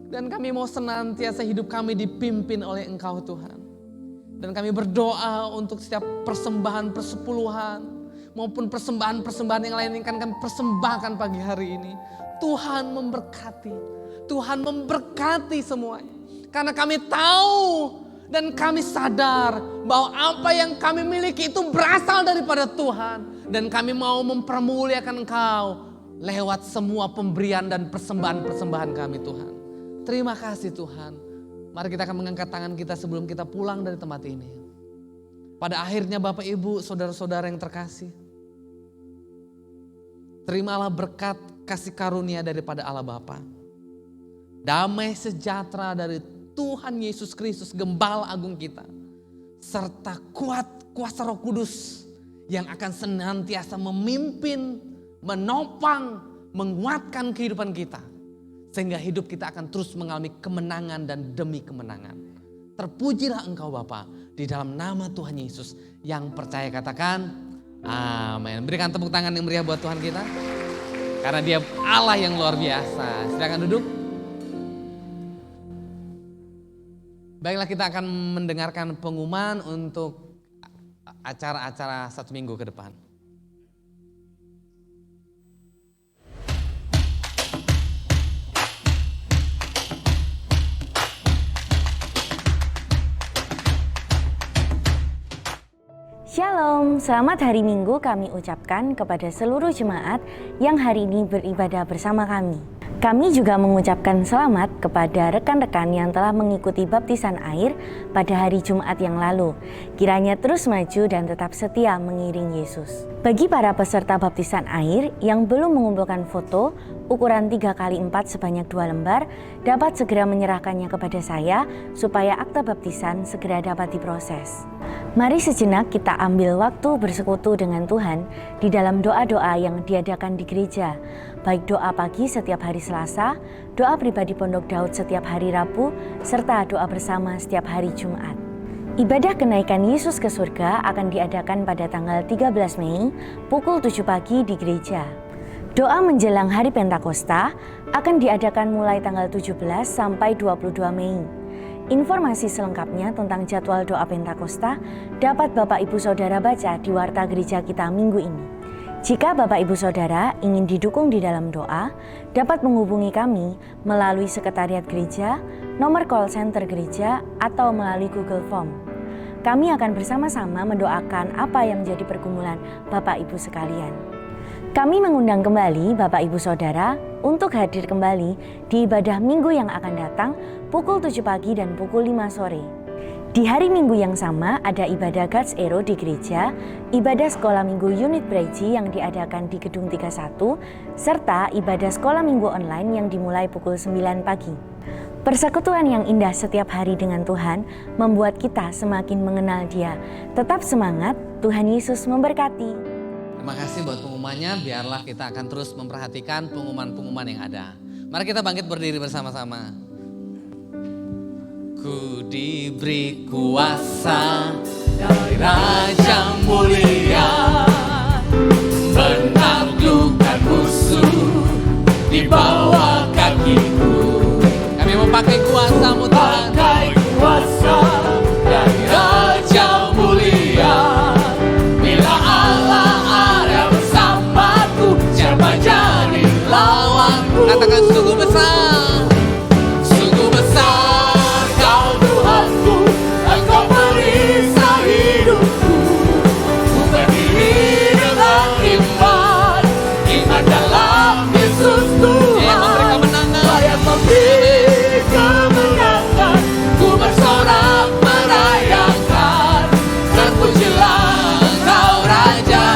Dan kami mau senantiasa hidup kami dipimpin oleh Engkau Tuhan. Dan kami berdoa untuk setiap persembahan persepuluhan maupun persembahan-persembahan yang lain yang akan kami persembahkan pagi hari ini. Tuhan memberkati. Tuhan memberkati semuanya. Karena kami tahu dan kami sadar bahwa apa yang kami miliki itu berasal daripada Tuhan. Dan kami mau mempermuliakan Engkau lewat semua pemberian dan persembahan-persembahan kami Tuhan. Terima kasih Tuhan. Mari kita akan mengangkat tangan kita sebelum kita pulang dari tempat ini. Pada akhirnya Bapak Ibu, saudara-saudara yang terkasih. Terimalah berkat kasih karunia daripada Allah Bapa. Damai sejahtera dari Tuhan Yesus Kristus, Gembala Agung kita. Serta kuat kuasa Roh Kudus yang akan senantiasa memimpin, menopang, menguatkan kehidupan kita. Sehingga hidup kita akan terus mengalami kemenangan dan demi kemenangan. Terpujilah Engkau Bapa di dalam nama Tuhan Yesus. Yang percaya katakan amin. Berikan tepuk tangan yang meriah buat Tuhan kita. Karena Dia Allah yang luar biasa. Silakan duduk. Baiklah, kita akan mendengarkan pengumuman untuk acara-acara 1 minggu ke depan. Shalom, selamat hari Minggu kami ucapkan kepada seluruh jemaat yang hari ini beribadah bersama kami. Kami juga mengucapkan selamat kepada rekan-rekan yang telah mengikuti baptisan air pada hari Jumat yang lalu. Kiranya terus maju dan tetap setia mengiring Yesus. Bagi para peserta baptisan air yang belum mengumpulkan foto ukuran 3x4 sebanyak 2 lembar, dapat segera menyerahkannya kepada saya supaya akta baptisan segera dapat diproses. Mari sejenak kita ambil waktu bersekutu dengan Tuhan di dalam doa-doa yang diadakan di gereja. Baik doa pagi setiap hari Selasa, doa pribadi Pondok Daud setiap hari Rabu, serta doa bersama setiap hari Jumat. Ibadah kenaikan Yesus ke surga akan diadakan pada tanggal 13 Mei pukul 7 pagi di gereja. Doa menjelang hari Pentakosta akan diadakan mulai tanggal 17 sampai 22 Mei. Informasi selengkapnya tentang jadwal doa Pentakosta dapat Bapak Ibu Saudara baca di warta gereja kita minggu ini. Jika Bapak Ibu Saudara ingin didukung di dalam doa, dapat menghubungi kami melalui sekretariat gereja, nomor call center gereja, atau melalui Google Form. Kami akan bersama-sama mendoakan apa yang menjadi pergumulan Bapak Ibu sekalian. Kami mengundang kembali Bapak Ibu Saudara untuk hadir kembali di ibadah minggu yang akan datang pukul 7 pagi dan pukul 5 sore. Di hari Minggu yang sama ada ibadah God's Arrow di gereja, ibadah sekolah minggu unit Breji yang diadakan di Gedung 31, serta ibadah sekolah minggu online yang dimulai pukul 9 pagi. Persekutuan yang indah setiap hari dengan Tuhan membuat kita semakin mengenal Dia. Tetap semangat, Tuhan Yesus memberkati. Terima kasih buat pengumumannya, biarlah kita akan terus memperhatikan pengumuman-pengumuman yang ada. Mari kita bangkit berdiri bersama-sama. Ku diberi kuasa dari Raja mulia, menaklukkan musuh di bawah kakiku. Kami memakai kuasa-Mu Tuhan. Pakai kuasa dari Raja mulia. Bila Allah ada bersamaku, siapa jadi lawanku? Katakan sungguh besar, Sungguh besar Kau Tuhanku, Engkau perisai hidupku. Ku berdiri dengan iman, iman dalam Yesus yang memberi Tuhan. kemenangan. Yang memberi kemenangan, ku bersorak merayakan. Terpujilah Engkau Raja,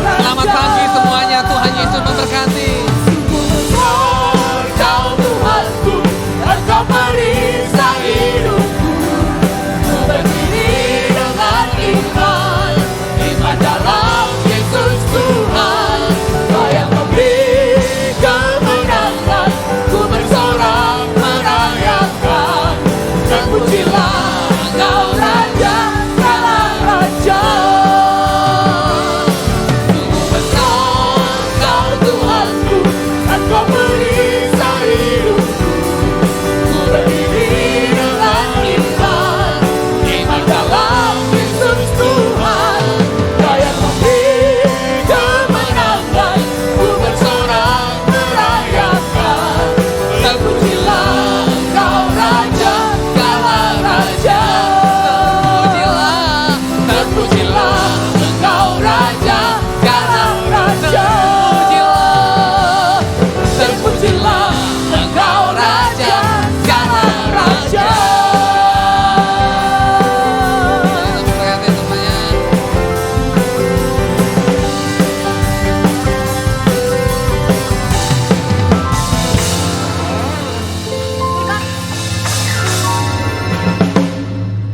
Selamat pagi semuanya, Tuhan Yesus memberkati. Kau Tuhanku, Engkau perisai hidupku. Ku berdiri dengan iman, iman dalam Yesus Tuhan. Kau yang memberi kemenangan, ku bersorak merayakan. Terpujilah Engkau Raja, segala raja. Sungguh besar Kau Tuhanku, Engkau perisai hidupku. Ku berdiri dengan iman, iman dalam Yesus Tuhan. Kau yang memberi kemenangan, ku bersorak merayakan. Terpujilah Engkau Raja, segala raja. Terpujilah, Terpujilah